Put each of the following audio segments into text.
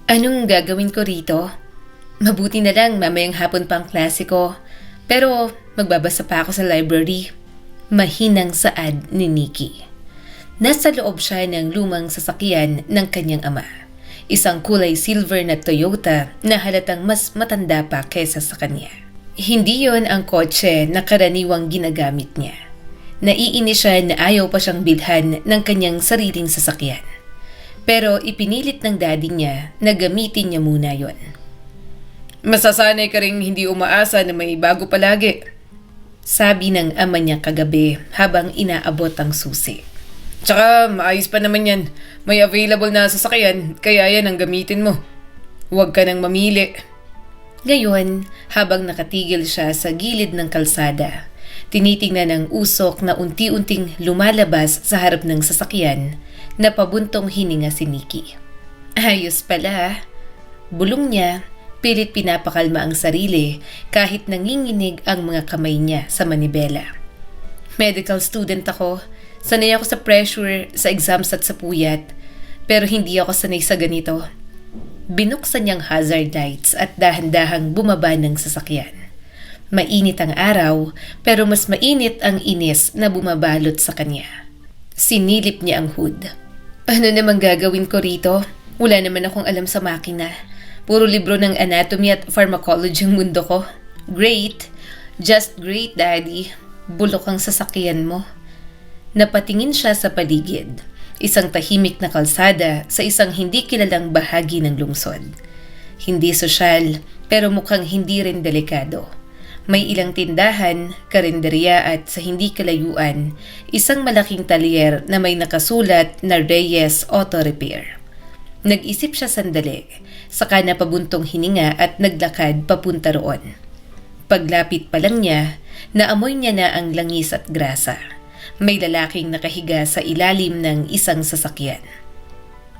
Anong gagawin ko rito? Mabuti na lang mamayang hapon pa ang klase ko. Pero magbabasa pa ako sa library. Mahinang saad ni Nikki. Nasa loob siya ng lumang sasakyan ng kanyang ama. Isang kulay silver na Toyota na halatang mas matanda pa kaysa sa kanya. Hindi yon ang kotse na karaniwang ginagamit niya. Naiinis siya na ayaw pa siyang bilhan ng kanyang sariling sasakyan. Pero ipinilit ng daddy niya na gamitin niya muna yon. Masasanay ka ring hindi umaasa na may bago palagi. Sabi ng ama niya kagabi habang inaabot ang susi. Tsaka maayos pa naman yan. May available na sasakyan, kaya yan ang gamitin mo. Huwag ka nang mamili. Ngayon, habang nakatigil siya sa gilid ng kalsada, tinitingnan ang usok na unti-unting lumalabas sa harap ng sasakyan na pabuntong hininga si Nikki. Ayos pala. Bulong niya, pilit pinapakalma ang sarili kahit nanginginig ang mga kamay niya sa manibela. Medical student ako. Sanay ako sa pressure, sa exams at sa puyat. Pero hindi ako sanay sa ganito. Binuksan niyang hazard lights at dahan-dahang bumaba ng sasakyan. Mainit ang araw, pero mas mainit ang inis na bumabalot sa kanya. Sinilip niya ang hood. Ano namang gagawin ko rito? Wala naman akong alam sa makina. Puro libro ng anatomy at pharmacology ang mundo ko. Great. Just great, Daddy. Bulok ang sasakyan mo. Napatingin siya sa paligid. Isang tahimik na kalsada sa isang hindi kilalang bahagi ng lungsod. Hindi sosyal, pero mukhang hindi rin delikado. May ilang tindahan, karinderya at sa hindi kalayuan, isang malaking talyer na may nakasulat na Reyes Auto Repair. Nag-isip siya sandali, saka napabuntong hininga at naglakad papunta roon. Paglapit pa lang niya, naamoy niya na ang langis at grasa. May lalaking nakahiga sa ilalim ng isang sasakyan.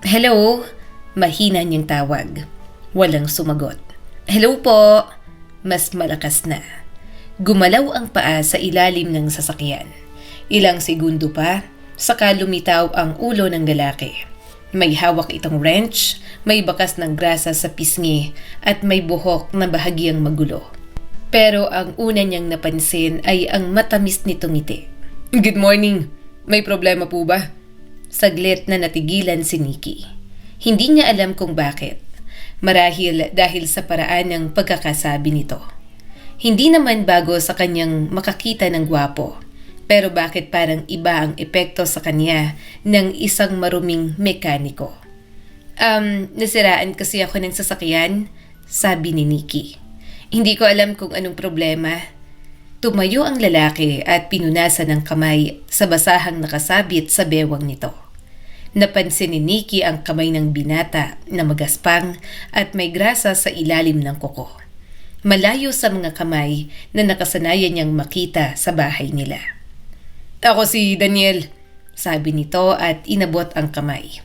Hello? Mahina niyang tawag. Walang sumagot. Hello po? Mas malakas na. Gumalaw ang paa sa ilalim ng sasakyan. Ilang segundo pa, saka lumitaw ang ulo ng lalaki. May hawak itong wrench, may bakas ng grasa sa pisngi at may buhok na bahagyang magulo. Pero ang una niyang napansin ay ang matamis nitong ngiti. Good morning. May problema po ba? Saglit na natigilan si Nikki. Hindi niya alam kung bakit. Marahil dahil sa paraan ng pagkakasabi nito. Hindi naman bago sa kanyang makakita ng gwapo. Pero bakit parang iba ang epekto sa kanya ng isang maruming mekaniko? Nasiraan kasi ako ng sasakyan, sabi ni Nikki. Hindi ko alam kung anong problema. Tumayo ang lalaki at pinunasan ng kamay sa basahang nakasabit sa bewang nito. Napansin ni Nikki ang kamay ng binata na magaspang at may grasa sa ilalim ng kuko. Malayo sa mga kamay na nakasanayan niyang makita sa bahay nila. Ako si Daniel, sabi nito at inabot ang kamay.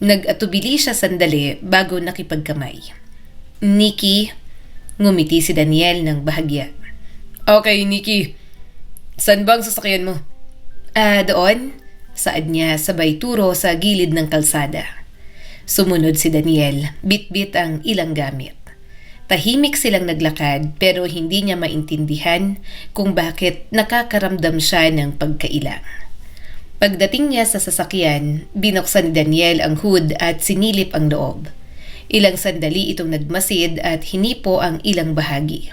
Nag-atubili siya sandali bago nakipagkamay. Nikki, ngumiti si Daniel ng bahagya. Okay, Nikki. Saan bang sasakyan mo? Doon, saad niya sabay turo sa gilid ng kalsada. Sumunod si Daniel, bit-bit ang ilang gamit. Tahimik silang naglakad pero hindi niya maintindihan kung bakit nakakaramdam siya ng pagkailang. Pagdating niya sa sasakyan, binuksan ni Daniel ang hood at sinilip ang loob. Ilang sandali itong nagmasid at hinipo ang ilang bahagi.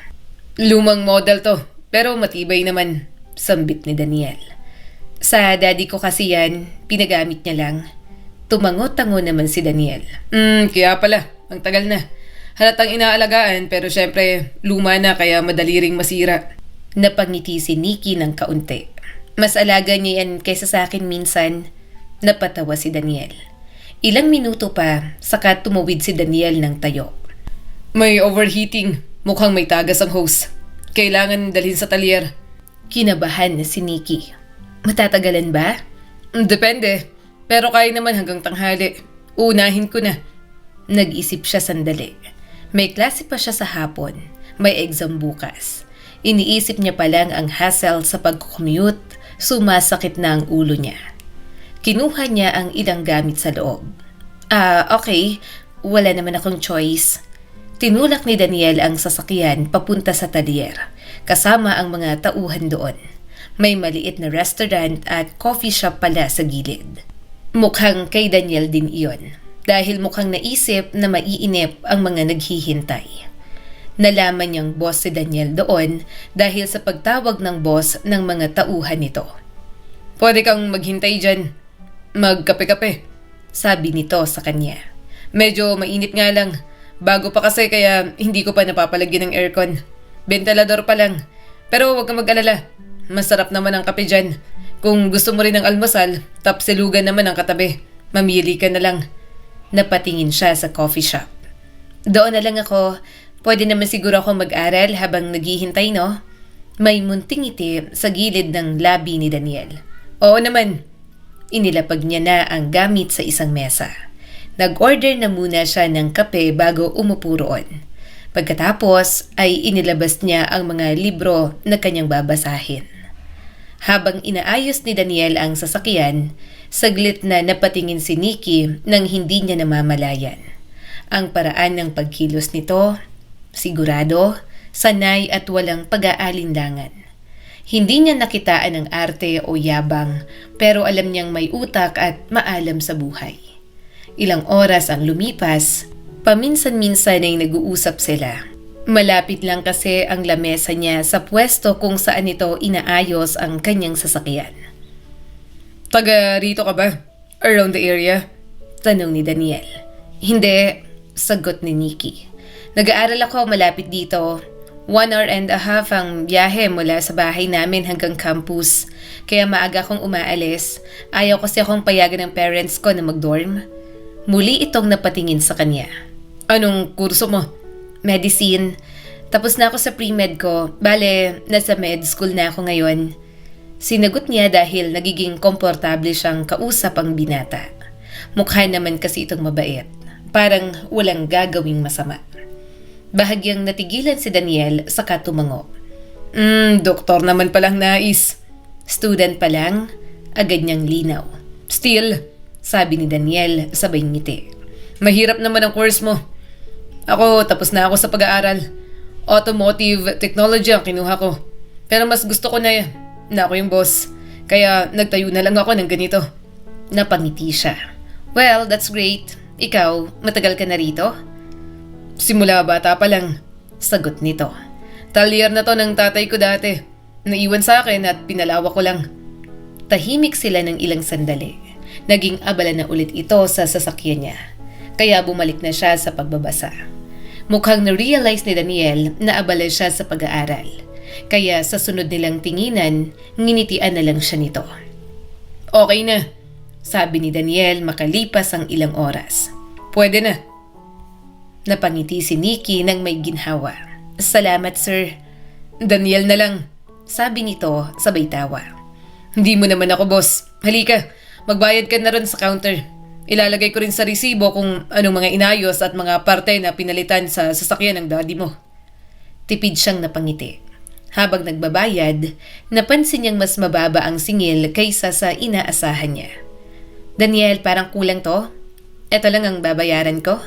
Lumang model to, pero matibay naman, sambit ni Daniel. Sa daddy ko kasi yan, pinagamit niya lang. Tumango-tango naman si Daniel. Kaya pala, ang tagal na. Halatang inaalagaan pero syempre luma na kaya madali ring masira. Napangiti si Nikki ng kaunti. Mas alaga niya yan kaysa sa akin minsan. Napatawa si Daniel. Ilang minuto pa, saka tumawid si Daniel ng tayo. May overheating. Mukhang may tagas ang hose. Kailangan dalhin sa talyer. Kinabahan na si Nikki. Matatagalan ba? Depende. Pero kaya naman hanggang tanghali. Uunahin ko na. Nag-isip siya sandali. May klase pa siya sa hapon. May exam bukas. Iniisip niya pa lang ang hassle sa pag-commute. Sumasakit na ang ulo niya. Kinuha niya ang ilang gamit sa loob. Okay. wala naman akong choice. Tinulak ni Daniel ang sasakyan papunta sa talyer, kasama ang mga tauhan doon. May maliit na restaurant at coffee shop pala sa gilid. Mukhang kay Daniel din iyon, dahil mukhang naisip na maiinip ang mga naghihintay. Nalaman niyang boss si Daniel doon dahil sa pagtawag ng boss ng mga tauhan nito. Pwede kang maghintay dyan. Magkape-kape, sabi nito sa kanya. medyo mainit nga lang. Bago pa kasi kaya hindi ko pa napapalagyan ng aircon. Ventilador pa lang. Pero huwag kang mag-alala. Masarap naman ang kape dyan. Kung gusto mo rin ng almusal, tapsilugan naman ang katabi. Mamili ka na lang. Napatingin siya sa coffee shop. Doon na lang ako. Pwede naman siguro ako mag-aral habang naghihintay, no? May munting ngiti sa gilid ng labi ni Daniel. Oo naman. Inilapag niya na ang gamit sa isang mesa. Nag-order na muna siya ng kape bago umupo roon. Pagkatapos ay inilabas niya ang mga libro na kanyang babasahin. Habang inaayos ni Daniel ang sasakyan, saglit na napatingin si Nikki nang hindi niya namamalayan. Ang paraan ng pagkilos nito, sigurado, sanay at walang pag-aalinlangan. Hindi niya nakitaan ng arte o yabang, pero alam niyang may utak at maalam sa buhay. Ilang oras ang lumipas, paminsan-minsan ay nag-uusap sila. Malapit lang kasi ang lamesa niya sa pwesto kung saan ito inaayos ang kanyang sasakyan. Taga rito ka ba? Around the area? Tanong ni Daniel. Hindi, sagot ni Nikki. Nag-aaral ako malapit dito. 1.5 hours ang biyahe mula sa bahay namin hanggang campus. Kaya maaga akong umaalis. Ayaw kasi akong payagan ng parents ko na mag-dorm. Muli itong napatingin sa kanya. Anong kurso mo? Medicine. Tapos na ako sa pre-med ko. Bale, nasa med school na ako ngayon. Sinagot niya dahil nagiging komportable siyang kausap ang binata. Mukha naman kasi itong mabait. Parang walang gagawing masama. Bahagyang natigilan si Daniel saka tumango. Doktor naman palang nais. Student pa lang, agad niyang linaw. Still, sabi ni Daniel sabay ngiti. Mahirap naman ang course mo. Ako, tapos na ako sa pag-aaral. Automotive technology ang kinuha ko. Pero mas gusto ko na ako yung boss. Kaya nagtayo na lang ako ng ganito. Napangiti siya. Well, that's great. Ikaw, matagal ka na rito? Simula bata pa lang. Sagot nito. Talyer na to ng tatay ko dati. Naiwan sa akin at pinalawa ko lang. Tahimik sila ng ilang sandali. Naging abala na ulit ito sa sasakyan niya. Kaya bumalik na siya sa pagbabasa. Mukhang na-realize ni Daniel na abala siya sa pag-aaral. Kaya sa sunod nilang tinginan, nginitian na lang siya nito. Okay na, sabi ni Daniel makalipas ang ilang oras. Pwede na. Napangiti si Nikki nang may ginhawa. Salamat, sir. Daniel na lang, sabi nito sabay tawa. Hindi mo naman ako, boss. Halika, magbayad ka na rin sa counter. Ilalagay ko rin sa resibo kung anong mga inayos at mga parte na pinalitan sa sasakyan ng daddy mo. Tipid siyang napangiti. Habang nagbabayad, napansin niyang mas mababa ang singil kaysa sa inaasahan niya. Daniel, parang kulang to. Ito lang ang babayaran ko.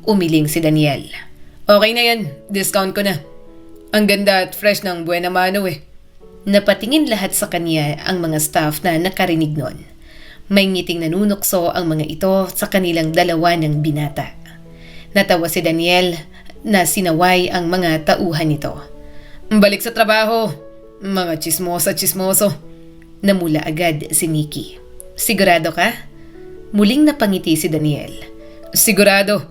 Umiling si Daniel. Okay na yan, discount ko na. Ang ganda at fresh ng Buena Mano eh. Napatingin lahat sa kanya ang mga staff na nakarinig nun. May ngiting nanunukso ang mga ito sa kanilang dalawa ng binata. Natawa si Daniel na sinaway ang mga tauhan nito. Balik sa trabaho, mga chismoso. Namula agad si Nikki. Sigurado ka? Muling napangiti si Daniel. Sigurado.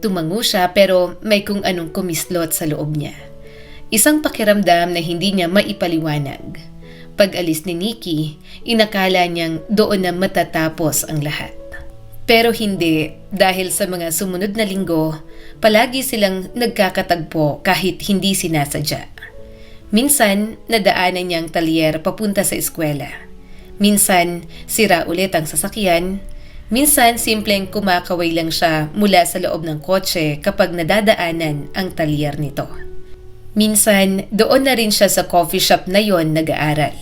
Tumango siya pero may kung anong kumislot sa loob niya. Isang pakiramdam na hindi niya maipaliwanag. Pag-alis ni Nikki, inakala niyang doon na matatapos ang lahat. Pero hindi, dahil sa mga sumunod na linggo, palagi silang nagkakatagpo kahit hindi sinasadya. Minsan, nadaanan niyang talyer papunta sa eskwela. Minsan, sira ulit ang sasakyan. Minsan, simpleng kumakaway lang siya mula sa loob ng kotse kapag nadadaanan ang talyer nito. Minsan, doon na rin siya sa coffee shop na yon nag-aaral.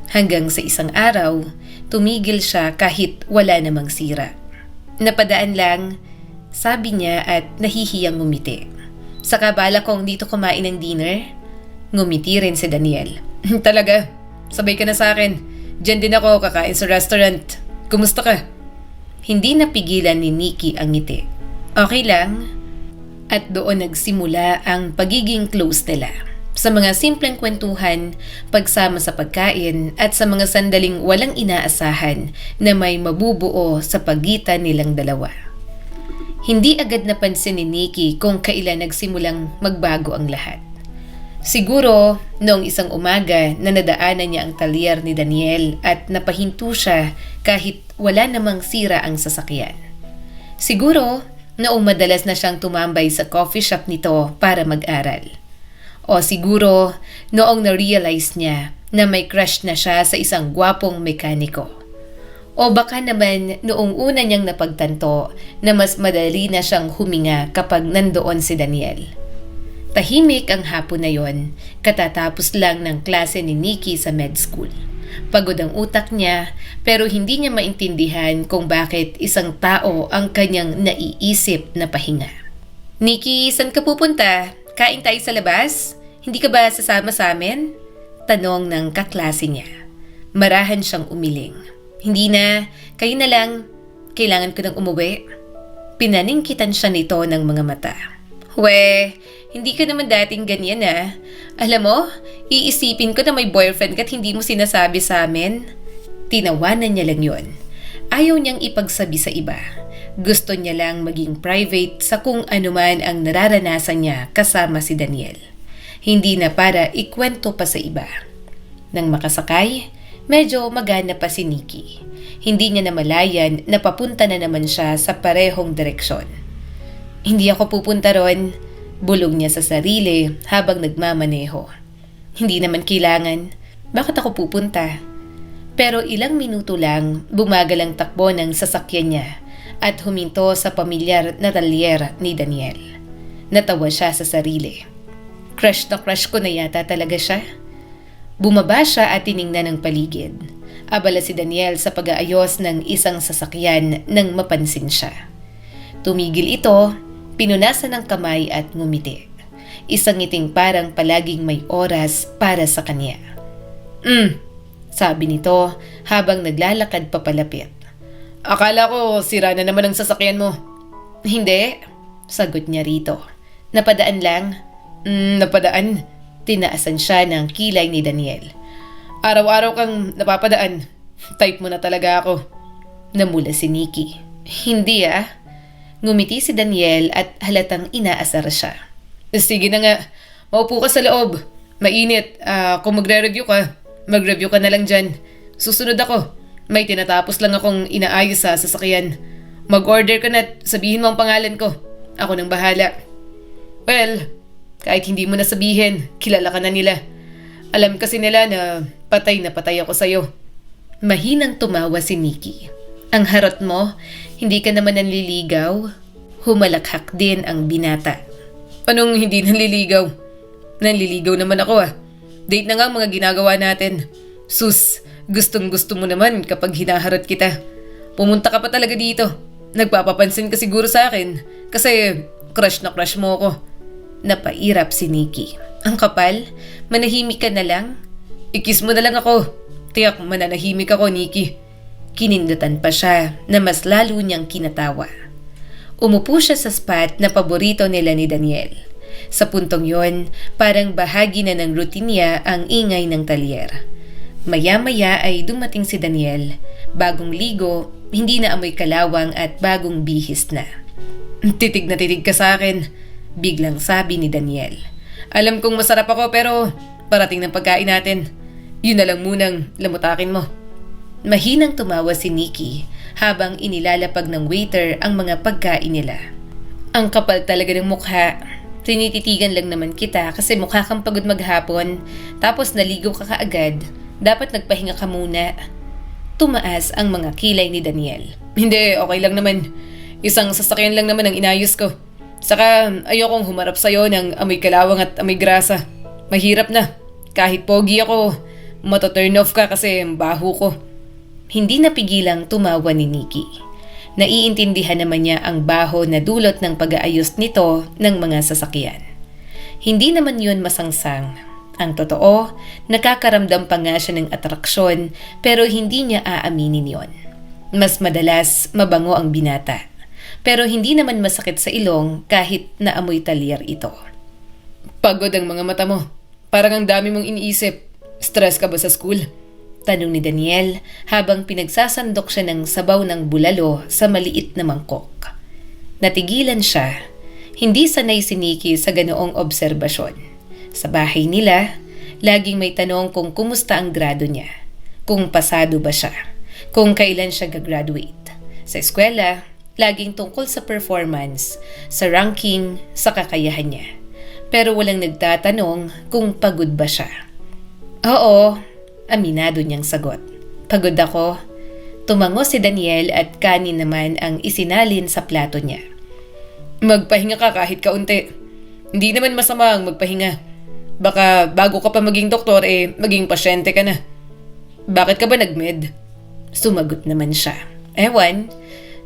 Hanggang sa isang araw, tumigil siya kahit wala namang sira. Napadaan lang, Sabi niya at nahihiyang ngumiti. Saka bala kong dito kumain ng dinner? Ngumiti rin si Daniel. Talaga? Sabay ka na sa akin. Diyan din ako kakain sa restaurant. Kumusta ka? Hindi napigilan ni Nikki ang ngiti. Okay lang. At doon nagsimula ang pagiging close nila. Sa mga simpleng kwentuhan, pagsama sa pagkain at sa mga sandaling walang inaasahan na may mabubuo sa pagitan nilang dalawa. Hindi agad napansin ni Nikki kung kailan nagsimulang magbago ang lahat. Siguro noong isang umaga na nadaanan niya ang talyer ni Daniel at napahinto siya kahit wala namang sira ang sasakyan. Siguro noong madalas na siyang tumambay sa coffee shop nito para mag-aral. O siguro noong na-realize niya na may crush na siya sa isang gwapong mekaniko. O baka naman noong una niyang napagtanto na mas madali na siyang huminga kapag nandoon si Daniel. Tahimik ang hapon na yon, katatapos lang ng klase ni Nikki sa med school. Pagod ang utak niya pero hindi niya maintindihan kung bakit isang tao ang kanyang naiisip na pahinga. Nikki, saan ka pupunta? Kain tayo sa labas? Hindi ka ba sasama sa amin? Tanong ng kaklase niya. Marahan siyang umiling. Hindi na, kayo na lang. Kailangan ko nang umuwi. Pinaningkitan siya nito ng mga mata. We, hindi ka naman dating ganyan ah. Alam mo, iisipin ko na may boyfriend ka at hindi mo sinasabi sa amin. Tinawanan niya lang yon. Ayaw niyang ipagsabi sa iba. Gusto niya lang maging private sa kung anuman ang nararanasan niya kasama si Daniel. Hindi na para ikwento pa sa iba. Nang makasakay, medyo magana pa si Nikki. Hindi niya namalayan na papunta na naman siya sa parehong direksyon. Hindi ako pupunta ron, bulong niya sa sarili habang nagmamaneho. Hindi naman kailangan. Bakit ako pupunta? Pero ilang minuto lang, bumagal ang takbo ng sasakyan niya at huminto sa pamilyar na talyer ni Daniel. Natawa siya sa sarili. Crush na crush ko na yata talaga siya. Bumaba siya at tiningnan ang paligid. Abala si Daniel sa pag-aayos ng isang sasakyan nang mapansin siya. Tumigil ito, pinunasan ng kamay at ngumiti. Isang ngiting parang palaging may oras para sa kanya. Sabi nito habang naglalakad papalapit. Akala ko sira na naman ang sasakyan mo. Hindi, sagot niya rito. Napadaan lang. Napadaan? Tinaasan siya ng kilay ni Daniel. Araw-araw kang napapadaan. Type mo na talaga ako. Namula si Nikki. Hindi ah. Ngumiti si Daniel at halatang inaasar siya. Sige na nga, maupo ka sa loob. Mainit, kung magre-review ka, mag-review ka na lang dyan. Susunod ako. May tinatapos lang akong inaayos sa sasakyan. Mag-order ka na at sabihin mo ang pangalan ko. Ako nang bahala. Well, kahit hindi mo na sabihin, kilala ka na nila. Alam kasi nila na patay ako sa'yo. Mahinang tumawa si Nikki. Ang harot mo, hindi ka naman nanliligaw? Humalakhak din ang binata. Anong hindi nanliligaw? Nanliligaw naman ako ah. Date na nga ang mga ginagawa natin. Sus, gustong-gusto mo naman kapag hinaharot kita. Pumunta ka pa talaga dito. Nagpapapansin ka siguro sa akin kasi crush na crush mo ako. Napairap si Nikki. Ang kapal, manahimik ka na lang. Ikis mo na lang ako. Tiyak mananahimik ako, Nikki. Kinindutan pa siya na mas lalo niyang kinatawa. Umupo siya sa spot na paborito nila ni Daniel. Sa puntong yon, parang bahagi na ng routine niya ang ingay ng talyer. Maya-maya ay dumating si Daniel. Bagong ligo, hindi na amoy kalawang at bagong bihis na. Titig na titig ka sa akin, biglang sabi ni Daniel. Alam kong masarap ako pero parating ng pagkain natin. Yun na lang munang lamutakin mo. Mahinang tumawa si Nikki habang inilalapag ng waiter ang mga pagkain nila. Ang kapal talaga ng mukha. Tinititigan lang naman kita kasi mukha kang pagod maghapon tapos naligo ka kaagad. Dapat nagpahinga ka muna. Tumaas ang mga kilay ni Daniel. Hindi, okay lang naman. Isang sasakyan lang naman ang inayos ko. Saka ayokong humarap sa'yo ng amoy kalawang at amoy grasa. Mahirap na. Kahit pogi ako, matoturn off ka kasi baho ko. Hindi napigilang tumawa ni Nikki. Naiintindihan naman niya ang baho na dulot ng pag-aayos nito ng mga sasakyan. Hindi naman yun masangsang. Ang totoo, nakakaramdam pa nga siya ng atraksyon pero hindi niya aaminin yon. Mas madalas mabango ang binata. Pero hindi naman masakit sa ilong kahit naamoy talyer ito. Pagod ang mga mata mo. Parang ang dami mong iniisip. Stress ka ba sa school? Tanong ni Daniel habang pinagsasandok siya ng sabaw ng bulalo sa maliit na mangkok. Natigilan siya. Hindi sanay si Nikki sa ganoong obserbasyon. Sa bahay nila, laging may tanong kung kumusta ang grado niya, kung pasado ba siya, kung kailan siya gagraduate. Sa eskwela, laging tungkol sa performance, sa ranking, sa kakayahan niya. Pero walang nagtatanong kung pagod ba siya. Oo, aminado niyang sagot. Pagod ako. Tumango si Daniel at kanin naman ang isinalin sa plato niya. Magpahinga ka kahit kaunti. Hindi naman masama ang magpahinga. Baka bago ka pa maging doktor maging pasyente ka na. Bakit ka ba nag-med? Sumagot naman siya. Ewan,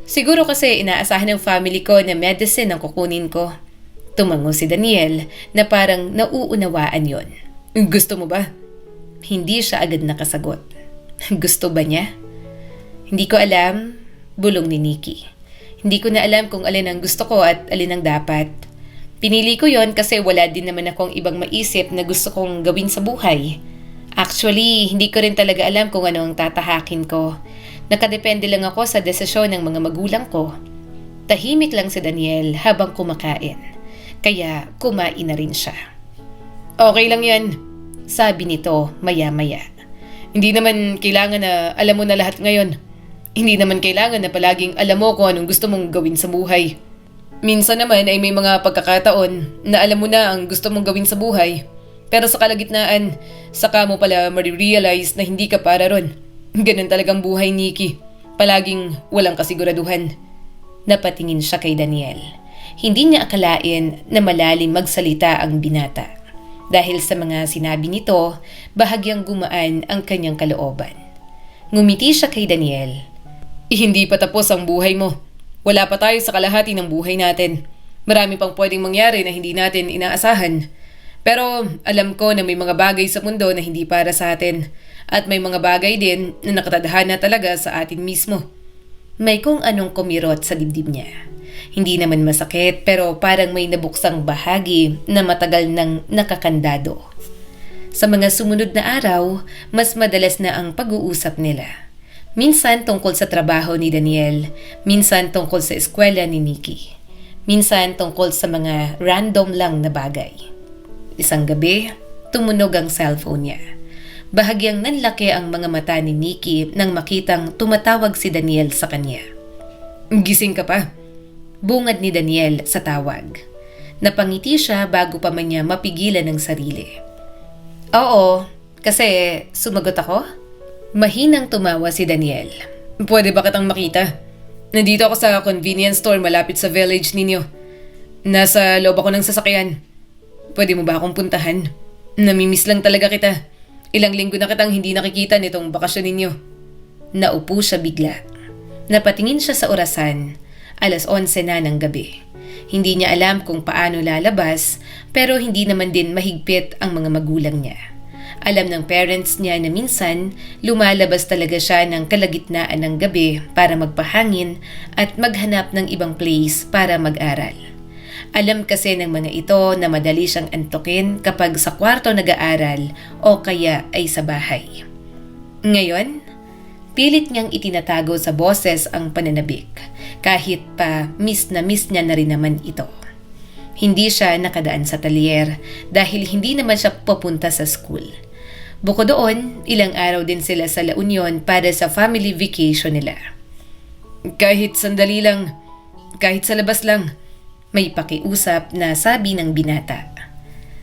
siguro kasi inaasahan ng family ko na medicine ang kukunin ko. Tumango si Daniel na parang nauunawaan yon. Gusto mo ba? Hindi siya agad nakasagot. Gusto ba niya? Hindi ko alam, bulong ni Nikki. Hindi ko na alam kung alin ang gusto ko at alin ang dapat. Pinili ko yon kasi wala din naman akong ibang maisip na gusto kong gawin sa buhay. Actually, hindi ko rin talaga alam kung ano ang tatahakin ko. Nakadepende lang ako sa desisyon ng mga magulang ko. Tahimik lang si Daniel habang kumakain. Kaya kumain na rin siya. Okay lang yan. Sabi nito maya-maya. Hindi naman kailangan na alam mo na lahat ngayon. Hindi naman kailangan na palaging alam mo kung anong gusto mong gawin sa buhay. Minsan naman ay may mga pagkakataon na alam mo na ang gusto mong gawin sa buhay. Pero sa kalagitnaan, saka mo pala marirealize na hindi ka para ron. Ganun talagang buhay, Nikki. Palaging walang kasiguraduhan. Napatingin siya kay Daniel. Hindi niya akalain na malalim magsalita ang binata. Dahil sa mga sinabi nito, bahagyang gumaan ang kanyang kalooban. Ngumiti siya kay Daniel. Hindi pa tapos ang buhay mo. Wala pa tayo sa kalahati ng buhay natin. Marami pang pwedeng mangyari na hindi natin inaasahan. Pero alam ko na may mga bagay sa mundo na hindi para sa atin. At may mga bagay din na nakatadhana talaga sa atin mismo. May kung anong kumirot sa dibdib niya. Hindi naman masakit pero parang may nabuksang bahagi na matagal nang nakakandado. Sa mga sumunod na araw, mas madalas na ang pag-uusap nila. Minsan tungkol sa trabaho ni Daniel, minsan tungkol sa eskwela ni Nikki, minsan tungkol sa mga random lang na bagay. Isang gabi, tumunog ang cellphone niya. Bahagyang nanlaki ang mga mata ni Nikki nang makitang tumatawag si Daniel sa kanya. Gising ka pa? Bungad ni Daniel sa tawag. Napangiti siya bago pa man niya mapigilan ang sarili. Oo, kasi sumagot ako. Mahinang tumawa si Daniel. Pwede ba kitang makita? Nandito ako sa convenience store malapit sa village ninyo. Nasa loob ako ng sasakyan. Pwede mo ba akong puntahan? Namimiss lang talaga kita. Ilang linggo na kitang hindi nakikita nitong bakasyon ninyo. Naupo siya bigla. Napatingin siya sa orasan. 11:00 na ng gabi. Hindi niya alam kung paano lalabas pero hindi naman din mahigpit ang mga magulang niya. Alam ng parents niya na minsan lumalabas talaga siya ng kalagitnaan ng gabi para magpahangin at maghanap ng ibang place para mag-aral. Alam kasi ng mga ito na madali siyang antukin kapag sa kwarto nag-aaral o kaya ay sa bahay. Ngayon, pilit niyang itinatago sa boses ang pananabik kahit pa miss na rin naman ito. Hindi siya nakadaan sa talyer dahil hindi naman siya papunta sa school. Bukod doon, ilang araw din sila sa La Union para sa family vacation nila. Kahit sandali lang, kahit sa labas lang, may pakiusap na sabi ng binata.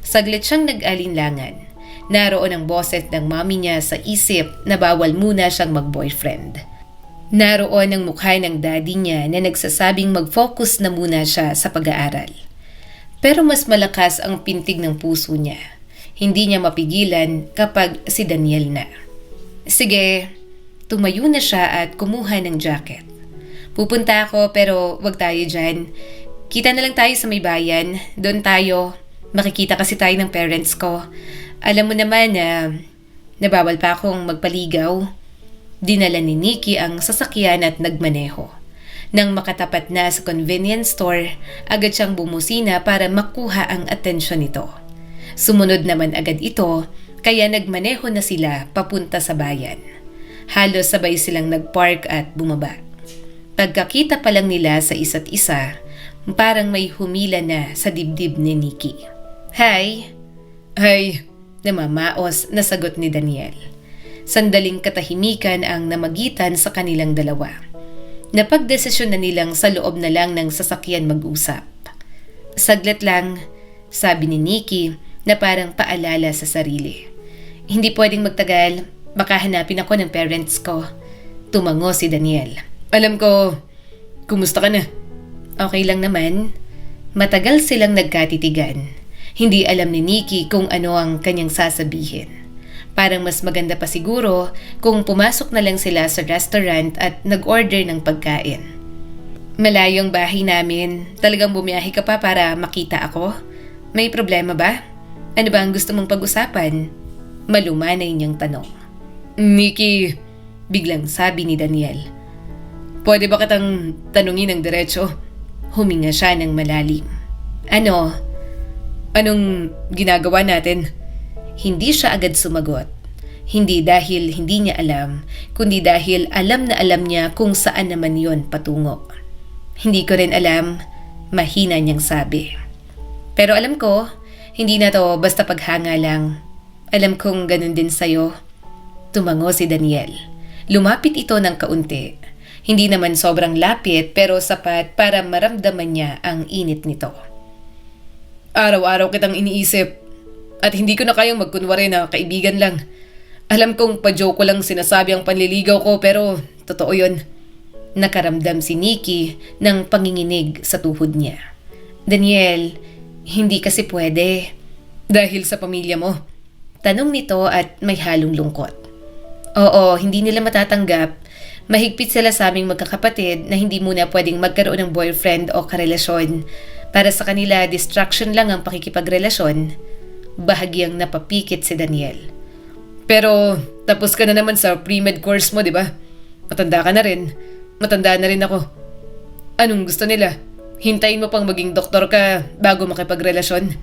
Saglit siyang nag-alinlangan. Naroon ang boses ng mami niya sa isip na bawal muna siyang mag-boyfriend. Naroon ang mukha ng daddy niya na nagsasabing mag-focus na muna siya sa pag-aaral. Pero mas malakas ang pintig ng puso niya. Hindi niya mapigilan kapag si Daniel na. Sige, tumayo na siya at kumuha ng jacket. Pupunta ako pero wag tayo dyan. Kita na lang tayo sa may bayan. Doon tayo. Makikita kasi tayo ng parents ko. Alam mo naman na nabawal pa akong magpaligaw. Dinala ni Nikki ang sasakyan at nagmaneho. Nang makatapat na sa convenience store, agad siyang bumusina para makuha ang atensyon nito. Sumunod naman agad ito, kaya nagmaneho na sila papunta sa bayan. Halos sabay silang nagpark at bumaba. Pagkakita pa lang nila sa isa't isa, parang may humila na sa dibdib ni Nikki. "Hi!" Ay, Namamaos na sagot ni Daniel. Sandaling katahimikan ang namagitan sa kanilang dalawa. Napagdesisyon na nilang sa loob na lang ng sasakyan mag-usap. "Saglit lang," sabi ni Nikki na parang paalala sa sarili. "Hindi pwedeng magtagal, baka hanapin ako ng parents ko." Tumango si Daniel. alam ko, kumusta ka na? "Okay lang naman." Matagal silang nagkatitigan. Hindi alam ni Nikki kung ano ang kanyang sasabihin. Parang mas maganda pa siguro kung pumasok na lang sila sa restaurant at nag-order ng pagkain. "Malayo ang bahay namin. Talagang bumiyahe ka pa para makita ako? May problema ba? Ano ba ang gusto mong pag-usapan?" Malumanay niyang tanong. Nikki, Biglang sabi ni Daniel. pwede ba kitang tanungin ng diretso? Huminga siya ng malalim. "Ano?" Anong ginagawa natin? Hindi siya agad sumagot. Hindi dahil hindi niya alam, kundi dahil alam na alam niya kung saan naman yon patungo. "Hindi ko rin alam," mahina niyang sabi. "Pero alam ko, hindi na to basta paghanga lang. Alam kong ganun din sa'yo." Tumango si Daniel. Lumapit ito ng kaunti. Hindi naman sobrang lapit pero sapat para maramdaman niya ang init nito. Araw-araw kitang iniisip at hindi ko na kayang magkunwari na kaibigan lang. Alam kong pa-joke ko lang sinasabi ang panliligaw ko pero totoo yun. Nakaramdam si Nikki ng panginginig sa tuhod niya. "Daniel, hindi kasi pwede." Dahil sa pamilya mo. Tanong nito at may halong lungkot. "Oo, hindi nila matatanggap. Mahigpit sila sa aming magkakapatid na hindi muna pwedeng magkaroon ng boyfriend o karelasyon. Para sa kanila, distraction lang ang pakikipagrelasyon." Bahagyang napapikit si Daniel. Pero tapos ka na naman sa pre-med course mo, di ba? Matanda ka na rin. Matanda na rin ako. Anong gusto nila? Hintayin mo pang maging doktor ka bago makipagrelasyon?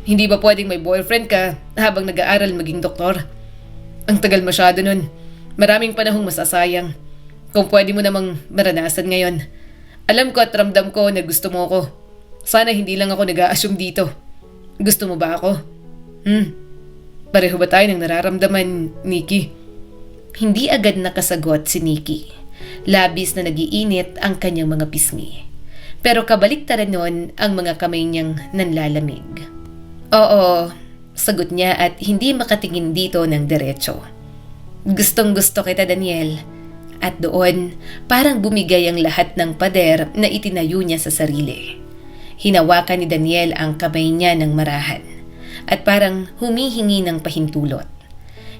Hindi ba pwedeng may boyfriend ka habang nag-aaral maging doktor? Ang tagal masyado nun. Maraming panahong masasayang. Kung pwede mo namang maranasan ngayon. Alam ko at ramdam ko na gusto mo ako. Sana hindi lang ako nag-a-assume dito. Gusto mo ba ako? Pareho ba tayo ng nararamdaman, Nikki? Hindi agad nakasagot si Nikki. Labis na nagiinit ang kanyang mga pisngi. Pero kabaliktaran nun ang mga kamay niyang nanlalamig. "Oo," sagot niya at hindi makatingin dito ng diretso. "Gustong gusto kita, Daniel." At doon, parang bumigay ang lahat ng pader na itinayo niya sa sarili. Hinawakan ni Daniel ang kamay niya ng marahan at parang humihingi ng pahintulot.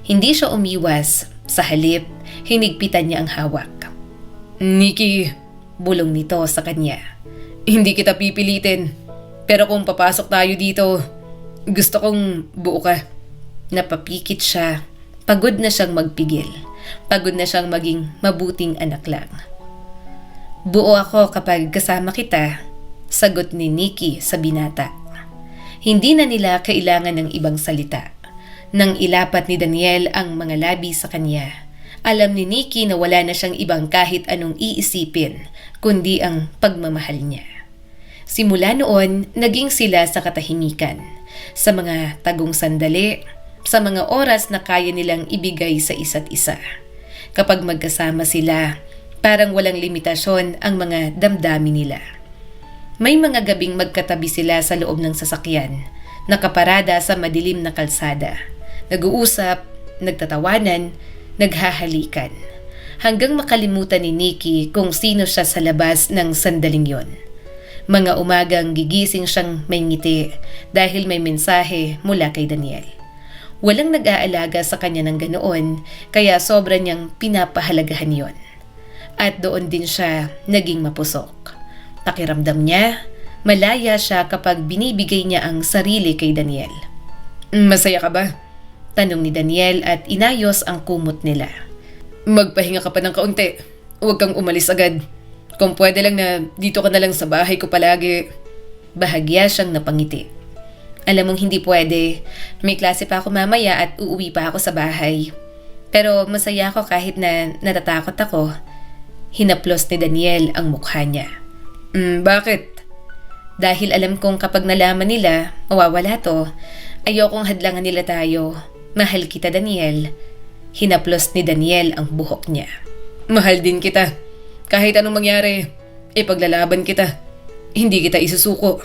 Hindi siya umiwas, sa halip, hinigpitan niya ang hawak. Nikki, Bulong nito sa kanya. hindi kita pipilitin. Pero kung papasok tayo dito, gusto kong buo ka. Napapikit siya. Pagod na siyang magpigil. Pagod na siyang maging mabuting anak lang. "Buo ako kapag kasama kita," sagot ni Nikki sa binata. Hindi na nila kailangan ng ibang salita. Nang ilapat ni Daniel ang mga labi sa kanya, alam ni Nikki na wala na siyang ibang kahit anong iisipin, kundi ang pagmamahal niya. Simula noon, naging sila sa katahimikan, sa mga tagong sandali, sa mga oras na kaya nilang ibigay sa isa't isa. Kapag magkasama sila, parang walang limitasyon ang mga damdamin nila. May mga gabing magkatabi sila sa loob ng sasakyan, nakaparada sa madilim na kalsada. Nag-uusap, nagtatawanan, naghahalikan. Hanggang makalimutan ni Nikki kung sino siya sa labas ng sandaling yon. Mga umagang gigising siyang may ngiti dahil may mensahe mula kay Daniel. Walang nag-aalaga sa kanya ng ganoon, kaya sobra niyang pinapahalagahan yon. at doon din siya naging mapusok. Pakiramdam niya, malaya siya kapag binibigay niya ang sarili kay Daniel. Masaya ka ba? Tanong ni Daniel at inayos ang kumot nila. Magpahinga ka pa ng kaunti. Huwag kang umalis agad. Kung pwede lang na dito ka na lang sa bahay ko palagi. Bahagya siyang napangiti. Alam mong hindi pwede. May klase pa ako mamaya at uuwi pa ako sa bahay. Pero masaya ako kahit na natatakot ako. Hinaplos ni Daniel ang mukha niya. Bakit? Dahil alam kong kapag nalaman nila, mawawala to. Ayokong hadlangan nila tayo. Mahal kita, Daniel. Hinaplos ni Daniel ang buhok niya. Mahal din kita. Kahit anong mangyari, ipaglalaban kita. Hindi kita isusuko.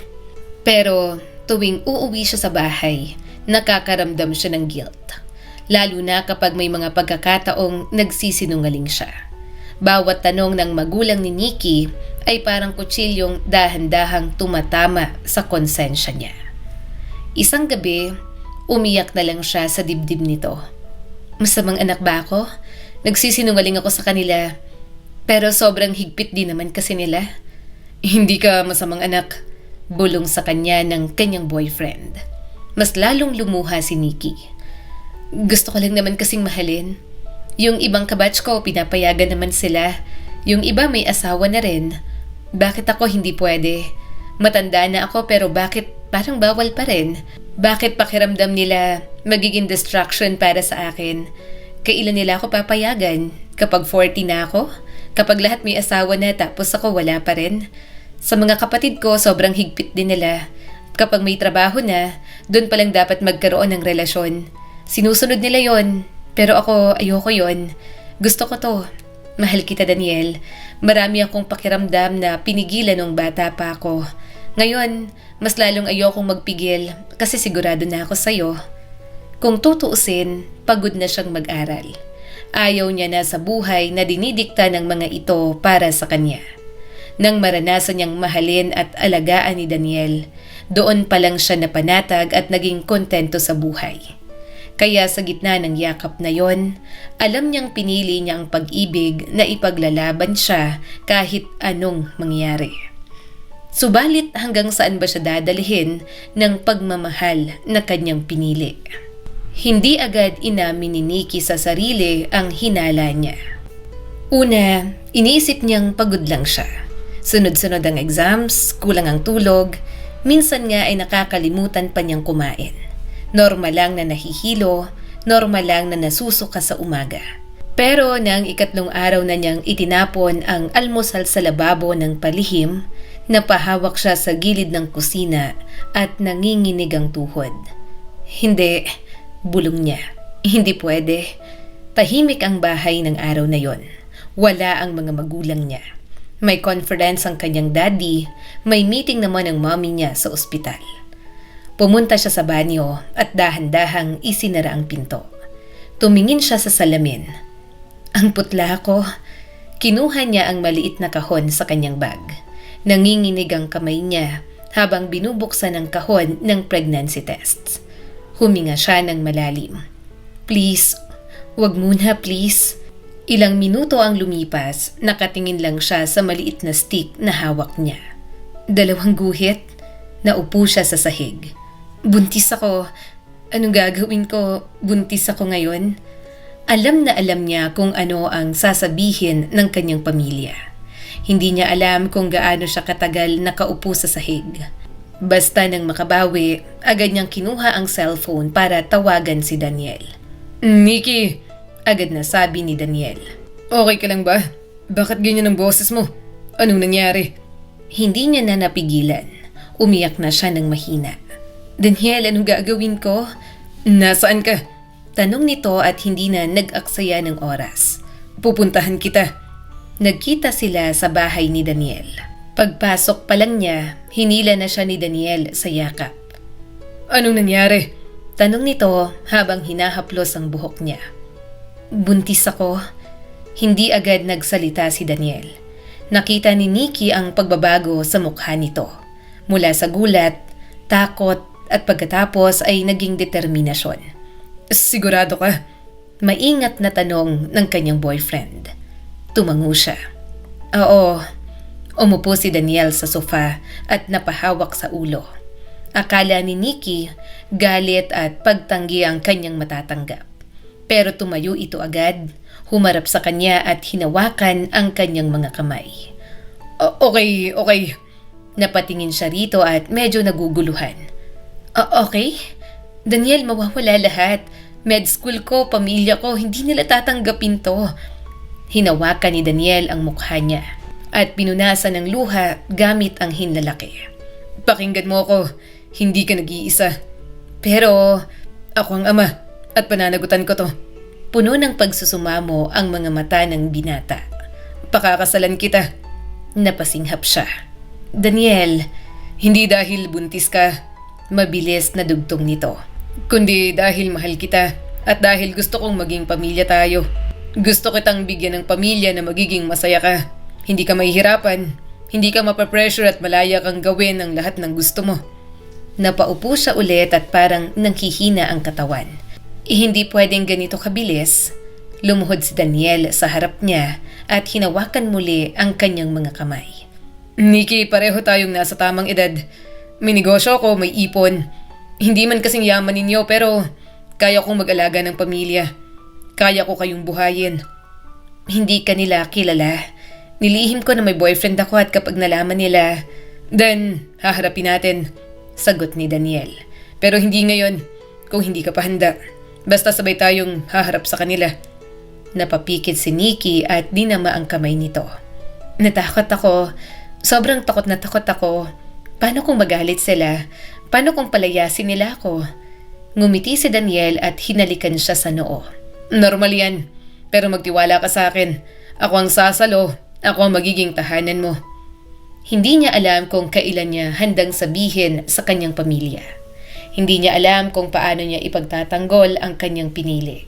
Pero tuwing uuwi siya sa bahay, nakakaramdam siya ng guilt. Lalo na kapag may mga pagkakataong nagsisinungaling siya. Bawat tanong ng magulang ni Nikki ay parang kutsilyong dahan-dahang tumatama sa konsensya niya. Isang gabi, umiyak na lang siya sa dibdib nito. Masamang anak ba ako? Nagsisinungaling ako sa kanila. Pero sobrang higpit din naman kasi nila. Hindi ka masamang anak. Bulong sa kanya ng kanyang boyfriend. Mas lalong lumuha si Nikki. Gusto ko lang naman kasing mahalin. Yung ibang kabatch ko, pinapayagan naman sila. Yung iba may asawa na rin. Bakit ako hindi pwede? Matanda na ako pero bakit parang bawal pa rin? Bakit pakiramdam nila magiging distraction para sa akin? Kailan nila ako papayagan? Kapag 40 na ako? Kapag lahat may asawa na tapos ako wala pa rin? Sa mga kapatid ko, sobrang higpit din nila. Kapag may trabaho na, doon pa lang dapat magkaroon ng relasyon. Sinusunod nila yon. Pero ako, ayoko yon. Gusto ko to. Mahal kita, Daniel. Marami akong pakiramdam na pinigilan nung bata pa ako. Ngayon, mas lalong ayokong magpigil kasi sigurado na ako sa'yo. Kung tutuusin, pagod na siyang mag-aral. Ayaw niya na sa buhay na dinidikta ng mga ito para sa kanya. Nang maranasan niyang mahalin at alagaan ni Daniel, doon pa lang siya napanatag at naging kontento sa buhay. Kaya sa gitna ng yakap na yon, alam niyang pinili niya ang pag-ibig na ipaglalaban siya kahit anong mangyari. Subalit hanggang saan ba siya dadalhin ng pagmamahal na kanyang pinili? Hindi agad inamin ni Nikki sa sarili ang hinala niya. Una, iniisip niyang pagod lang siya. Sunod-sunod ang exams, kulang ang tulog, minsan nga ay nakakalimutan pa niyang kumain. Normal lang na nahihilo, normal lang na nasusuka sa umaga. Pero nang ikatlong araw na niyang itinapon ang almusal sa lababo ng palihim, napahawak siya sa gilid ng kusina at nanginginig ang tuhod. Hindi, bulong niya. Hindi pwede. Tahimik ang bahay ng araw na yon. Wala ang mga magulang niya. May conference ang kanyang daddy, may meeting naman ang mommy niya sa ospital. Pumunta siya sa banyo at dahan-dahang isinara ang pinto. Tumingin siya sa salamin. Ang putla ko. Kinuha niya ang maliit na kahon sa kanyang bag. Nanginginig ang kamay niya habang binubuksan ang kahon ng pregnancy tests. Huminga siya ng malalim. Please, wag muna please. Ilang minuto ang lumipas, nakatingin lang siya sa maliit na stick na hawak niya. 2 guhit, naupo siya sa sahig. Buntis ako. Anong gagawin ko? Buntis ako ngayon? Alam na alam niya kung ano ang sasabihin ng kanyang pamilya. Hindi niya alam kung gaano siya katagal nakaupo sa sahig. Basta nang makabawi, agad niyang kinuha ang cellphone para tawagan si Daniel. Nikki! Agad na sabi ni Daniel. Okay ka lang ba? Bakit ganyan ang boses mo? Anong nangyari? Hindi niya na napigilan. Umiyak na siya ng mahina. Daniel, anong gagawin ko? Nasaan ka? Tanong nito at hindi na nag-aksaya ng oras. Pupuntahan kita. Nagkita sila sa bahay ni Daniel. Pagpasok pa lang niya, hinila na siya ni Daniel sa yakap. Anong nangyari? Tanong nito habang hinahaplos ang buhok niya. Buntis ako. Hindi agad nagsalita si Daniel. Nakita ni Nikki ang pagbabago sa mukha nito. Mula sa gulat, takot at pagkatapos ay naging determinasyon. Sigurado ka? Maingat na tanong ng kanyang boyfriend. Tumango siya. Oo. Umupo si Daniel sa sofa at napahawak sa ulo. Akala ni Nikki galit at pagtanggi ang kanyang matatanggap. Pero tumayo ito agad, humarap sa kanya at hinawakan ang kanyang mga kamay. Okay. Napatingin siya rito at medyo naguguluhan. Okay? Daniel, mawawala lahat. Med school ko, pamilya ko, hindi nila tatanggapin to. Hinawakan ni Daniel ang mukha niya at pinunasan ng luha gamit ang hinlalaki. Pakinggan mo ako, hindi ka nag-iisa. Pero Ako ang ama at pananagutan ko to. puno ng pagsusumamo ang mga mata ng binata. Pakakasalan kita. Napasinghap siya. Daniel, Hindi dahil buntis ka, mabilis na dugtong nito. kundi dahil mahal kita at dahil gusto kong maging pamilya tayo. Gusto kitang bigyan ng pamilya na magiging masaya ka. Hindi ka mahihirapan, hindi ka mapapressure at malaya kang gawin ang lahat ng gusto mo. Napaupo siya ulit at parang nanghihina ang katawan. Hindi pwedeng ganito kabilis. Lumuhod si Daniel sa harap niya at hinawakan muli ang kanyang mga kamay. Nikki, pareho tayong nasa tamang edad. May negosyo ako, may ipon. Hindi man kasing yaman ninyo pero kaya kong mag-alaga ng pamilya. Kaya ko kayong buhayin. Hindi ka nila kilala. Nilihim ko na may boyfriend ako at kapag nalaman nila, Then, haharapin natin. sagot ni Daniel. Pero hindi ngayon, kung hindi ka pa handa. Basta sabay tayong haharap sa kanila. Napapikit si Nikki at dinama ang kamay nito. Natakot ako. Sobrang takot na takot ako. Paano kung magalit sila? Paano kung palayasin nila ako? Ngumiti si Daniel at hinalikan siya sa noo. Normal yan, pero magtiwala ka sa akin. Ako ang sasalo, ako ang magiging tahanan mo. Hindi niya alam kung kailan niya handang sabihin sa kanyang pamilya. Hindi niya alam kung paano niya ipagtatanggol ang kanyang pinili.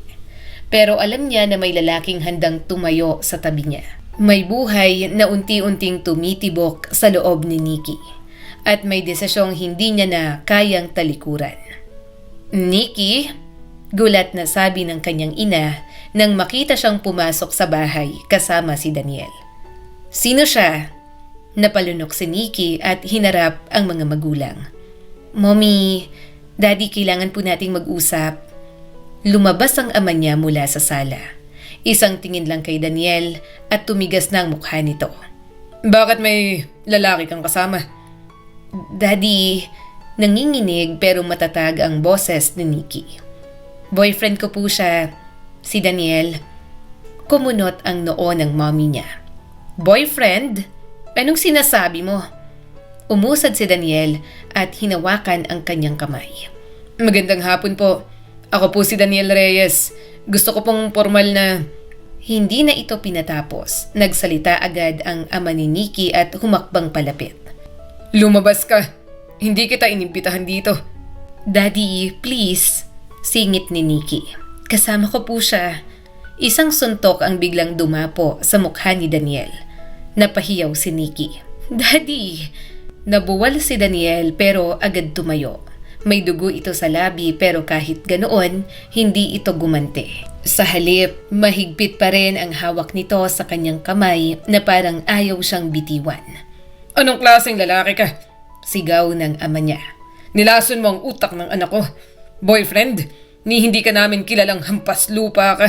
Pero alam niya na may lalaking handang tumayo sa tabi niya. May buhay na unti-unting tumitibok sa loob ni Nikki. At may desisyong hindi niya na kayang talikuran. Nikki, gulat na sabi ng kanyang ina nang makita siyang pumasok sa bahay kasama si Daniel. Sino siya? Napalunok si Nikki at hinarap ang mga magulang. Mommy, Daddy, kailangan po nating mag-usap. Lumabas ang ama niya mula sa sala. Isang tingin lang kay Daniel at tumigas na ang mukha nito. Bakit may lalaki kang kasama? Daddy, nanginginig pero matatag ang boses ni Nikki. Boyfriend ko po siya, si Daniel. Kumunot ang noo ng mommy niya. Boyfriend? Anong sinasabi mo? Umusad si Daniel at hinawakan ang kanyang kamay. Magandang hapon po. Ako po si Daniel Reyes. Gusto ko pong formal na... Hindi na ito pinatapos. Nagsalita agad ang ama ni Nikki at humakbang palapit. Lumabas ka. Hindi kita inimbitahan dito. Daddy, please. Singit ni Nikki. Kasama ko po siya. Isang suntok ang biglang dumapo sa mukha ni Daniel. Napahiyaw si Nikki. Daddy! Nabuwal si Daniel pero agad tumayo. May dugo ito sa labi pero kahit ganoon, hindi ito gumante. Sa halip, mahigpit pa rin ang hawak nito sa kanyang kamay na parang ayaw siyang bitiwan. Anong klaseng lalaki ka? Sigaw ng ama niya. Nilason mo ang utak ng anak ko. Boyfriend, ni hindi ka namin kilalang hampas lupa ka.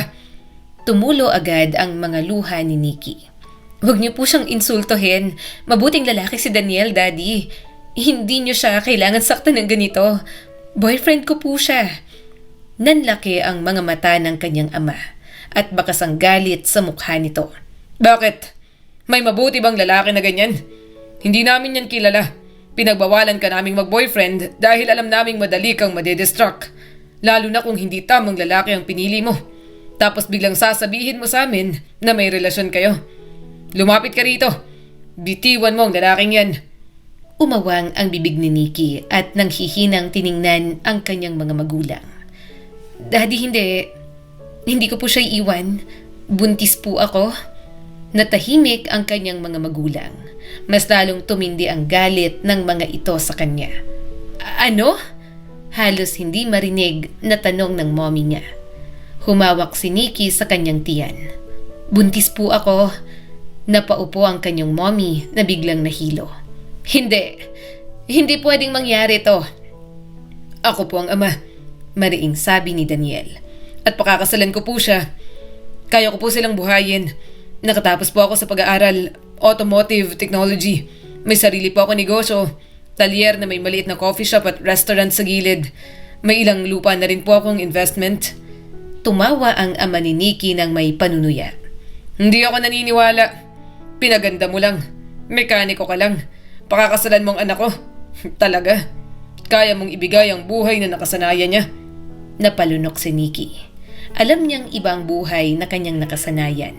Tumulo agad ang mga luha ni Nikki. Huwag niyo po siyang insultohin. Mabuting lalaki si Daniel, Daddy. Hindi niyo siya kailangan saktan ng ganito. Boyfriend ko po siya. Nanlaki ang mga mata ng kanyang ama at bakas ang galit sa mukha nito. Bakit? May mabuti bang lalaki na ganyan? Hindi namin yan kilala. Pinagbawalan ka naming mag-boyfriend dahil alam naming madali kang madedestruct. Lalo na kung hindi tamang lalaki ang pinili mo. Tapos biglang sasabihin mo sa amin na may relasyon kayo. Lumapit ka rito. Bitiwan mo ang lalaking yan. Umawang ang bibig ni Nikki at nanghihinang tiningnan ang kanyang mga magulang. Daddy, hindi. Hindi ko po siya iwan. Buntis po ako. Natahimik ang kanyang mga magulang. Mas lalong tumindi ang galit ng mga ito sa kanya. Ano? Halos hindi marinig na tanong ng mommy niya. Humawak si Nikki sa kanyang tiyan. Buntis po ako. Napaupo ang kanyang mommy na biglang nahilo. Hindi pwedeng mangyari to. Ako po ang ama, Mariing sabi ni Daniel. at pakakasalan ko po siya. Kaya ko po silang buhayin. Nakatapos po ako sa pag-aaral, automotive technology. May sarili po ako negosyo, talyer na may maliit na coffee shop at restaurant sa gilid. May ilang lupa na rin po akong investment. Tumawa ang ama ni Nikki ng may panunuya. Hindi ako naniniwala. Pinaganda mo lang. Mekaniko ka lang. Pakakasalan mo ang anak ko. Talaga. Kaya mong ibigay ang buhay na nakasanayan niya. Napalunok si Nikki. Alam niyang ibang buhay na kanyang nakasanayan.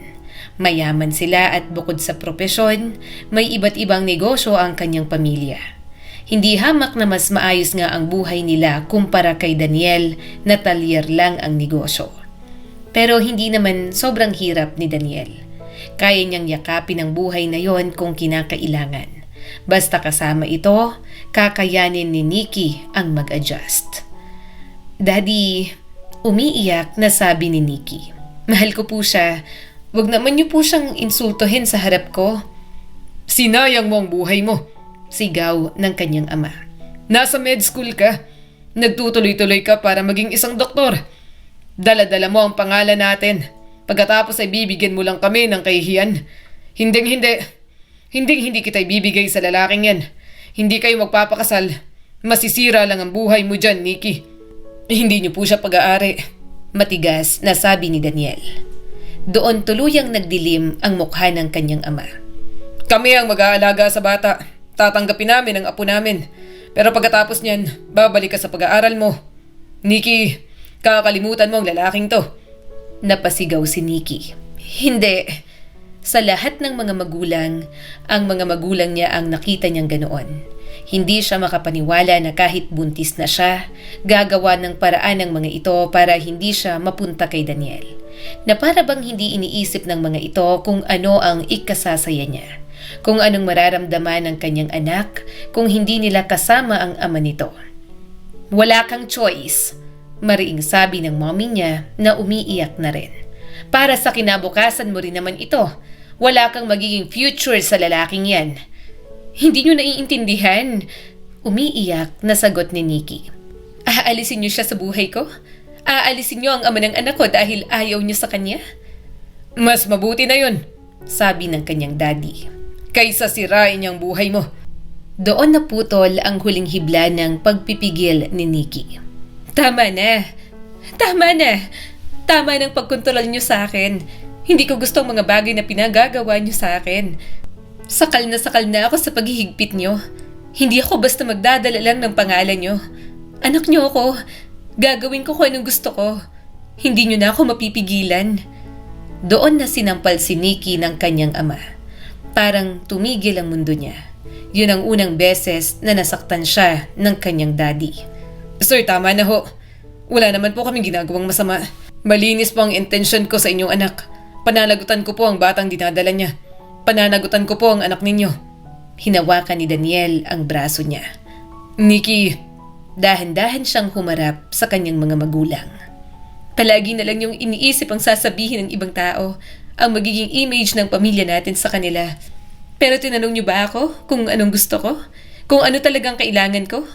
Mayaman sila at bukod sa propesyon, may iba't ibang negosyo ang kanyang pamilya. Hindi hamak na mas maayos nga ang buhay nila kumpara kay Daniel na talyer lang ang negosyo. Pero hindi naman sobrang hirap ni Daniel. Kaya niyang yakapin ang buhay na yon kung kinakailangan. Basta kasama ito, kakayanin ni Nikki ang mag-adjust. Daddy, umiiyak na sabi ni Nikki. Mahal ko po siya. Wag naman niyo po siyang insultuhin sa harap ko. Sinayang mo ang buhay mo. Sigaw ng kanyang ama. Nasa med school ka. Nagtutuloy-tuloy ka para maging isang doktor. Dala-dala mo ang pangalan natin. Pagkatapos ay bibigyan mo lang kami ng kahihiyan. Hindi kita ibibigay sa lalaking yan. Hindi kayo magpapakasal. Masisira lang ang buhay mo dyan, Nikki. Hindi niyo po siya pag-aari. Matigas na sabi ni Daniel. Doon tuluyang nagdilim ang mukha ng kanyang ama. Kami ang mag-aalaga sa bata. Tatanggapin namin ang apo namin. Pero pagkatapos niyan, babalik ka sa pag-aaral mo. Nikki, kakalimutan mo ang lalaking to. Napasigaw si Nikki. Hindi. Sa lahat ng mga magulang, ang mga magulang niya ang nakita niyang ganoon. Hindi siya makapaniwala na kahit buntis na siya, gagawa ng paraan ng mga ito para hindi siya mapunta kay Daniel. Na para bang hindi iniisip ng mga ito kung ano ang ikasasaya niya. Kung anong mararamdaman ng kanyang anak kung hindi nila kasama ang ama nito. Wala kang choice, mariing sabi ng mommy niya na umiiyak na rin. Para sa kinabukasan mo rin naman ito. Wala kang magiging future sa lalaking yan. Hindi nyo naiintindihan. Umiiyak na sagot ni Nikki. Aalisin niyo siya sa buhay ko? Aalisin niyo ang ama ng anak ko dahil ayaw niyo sa kanya? Mas mabuti na yun, sabi ng kanyang daddy. Kaysa sirain niyang buhay mo. Doon naputol ang huling hibla ng pagpipigil ni Nikki. Tama na. Tama ng pagkontrol niyo sa akin. Hindi ko gusto ang mga bagay na pinagagawa niyo sa akin. Sakal na ako sa paghihigpit niyo. Hindi ako basta magdadala lang ng pangalan niyo. Anak niyo ako. Gagawin ko kung anong gusto ko. Hindi niyo na ako mapipigilan. Doon na sinampal si Nikki ng kanyang ama. Parang tumigil ang mundo niya. Yun ang unang beses na nasaktan siya ng kanyang daddy. Sir, tama na ho. Wala naman po kaming ginagawang masama. Malinis po ang intention ko sa inyong anak. Pananagutan ko po ang batang dinadala niya. Pananagutan ko po ang anak ninyo. Hinawakan ni Daniel ang braso niya. Nikki, dahan-dahan siyang humarap sa kanyang mga magulang. Palagi na lang yung iniisip ang sasabihin ng ibang tao, ang magiging image ng pamilya natin sa kanila. Pero tinanong niyo ba ako kung anong gusto ko? Kung ano talagang kailangan ko?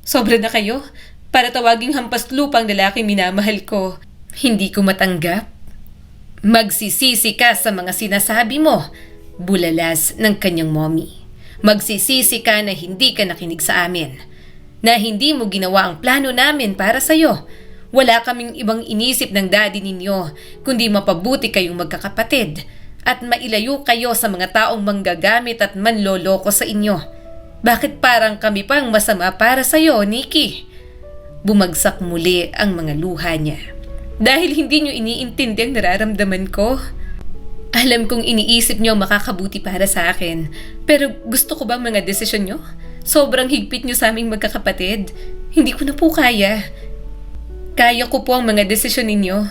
Sobra na kayo para tawaging hampas lupang lalaking minamahal ko. Hindi ko matanggap. Magsisisi ka sa mga sinasabi mo, bulalas ng kanyang mommy. Magsisisi ka na hindi ka nakinig sa amin. Na hindi mo ginawa ang plano namin para sa'yo. Wala kaming ibang inisip ng daddy ninyo, kundi mapabuti kayong magkakapatid at mailayo kayo sa mga taong manggagamit at manloloko sa inyo. Bakit parang kami pang masama para sa'yo, Nikki? Bumagsak muli ang mga luha niya. Dahil hindi nyo iniintindi ang nararamdaman ko. Alam kong iniisip nyo ang makakabuti para sa akin. Pero gusto ko bang mga desisyon nyo? Sobrang higpit nyo sa aming magkakapatid. Hindi ko na po kaya. Kaya ko po ang mga desisyon ninyo.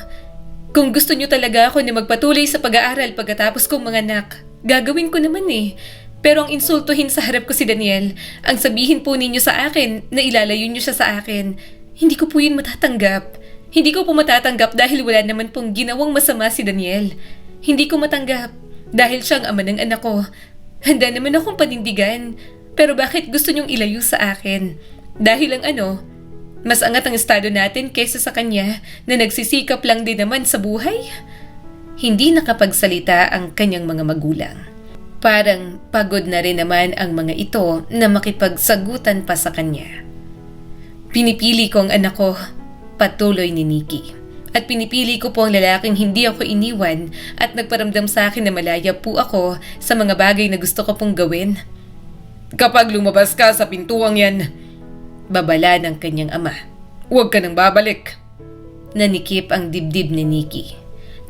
Kung gusto nyo talaga ako na magpatuloy sa pag-aaral pagkatapos kong mga anak, gagawin ko naman eh. Pero ang insultuhin sa harap ko si Daniel, ang sabihin po ninyo sa akin na ilalayo nyo siya sa akin, hindi ko po yun matatanggap. Hindi ko po matatanggap dahil wala naman pong ginawang masama si Daniel. Hindi ko matanggap. Dahil siyang ama ng anak ko, handa naman akong panindigan. Pero bakit gusto niyong ilayo sa akin? Dahil ang mas angat ang estado natin kaysa sa kanya na nagsisikap lang din naman sa buhay? Hindi nakapagsalita ang kanyang mga magulang. Parang pagod na rin naman ang mga ito na makipagsagutan pa sa kanya. Pinipili ko ang anak ko, patuloy ni Nikki. At pinipili ko po ang lalaking hindi ako iniwan at nagparamdam sa akin na malaya po ako sa mga bagay na gusto ko pong gawin. Kapag lumabas ka sa pintuang yan, babala ng kanyang ama. huwag ka nang babalik. Nanikip ang dibdib ni Nikki.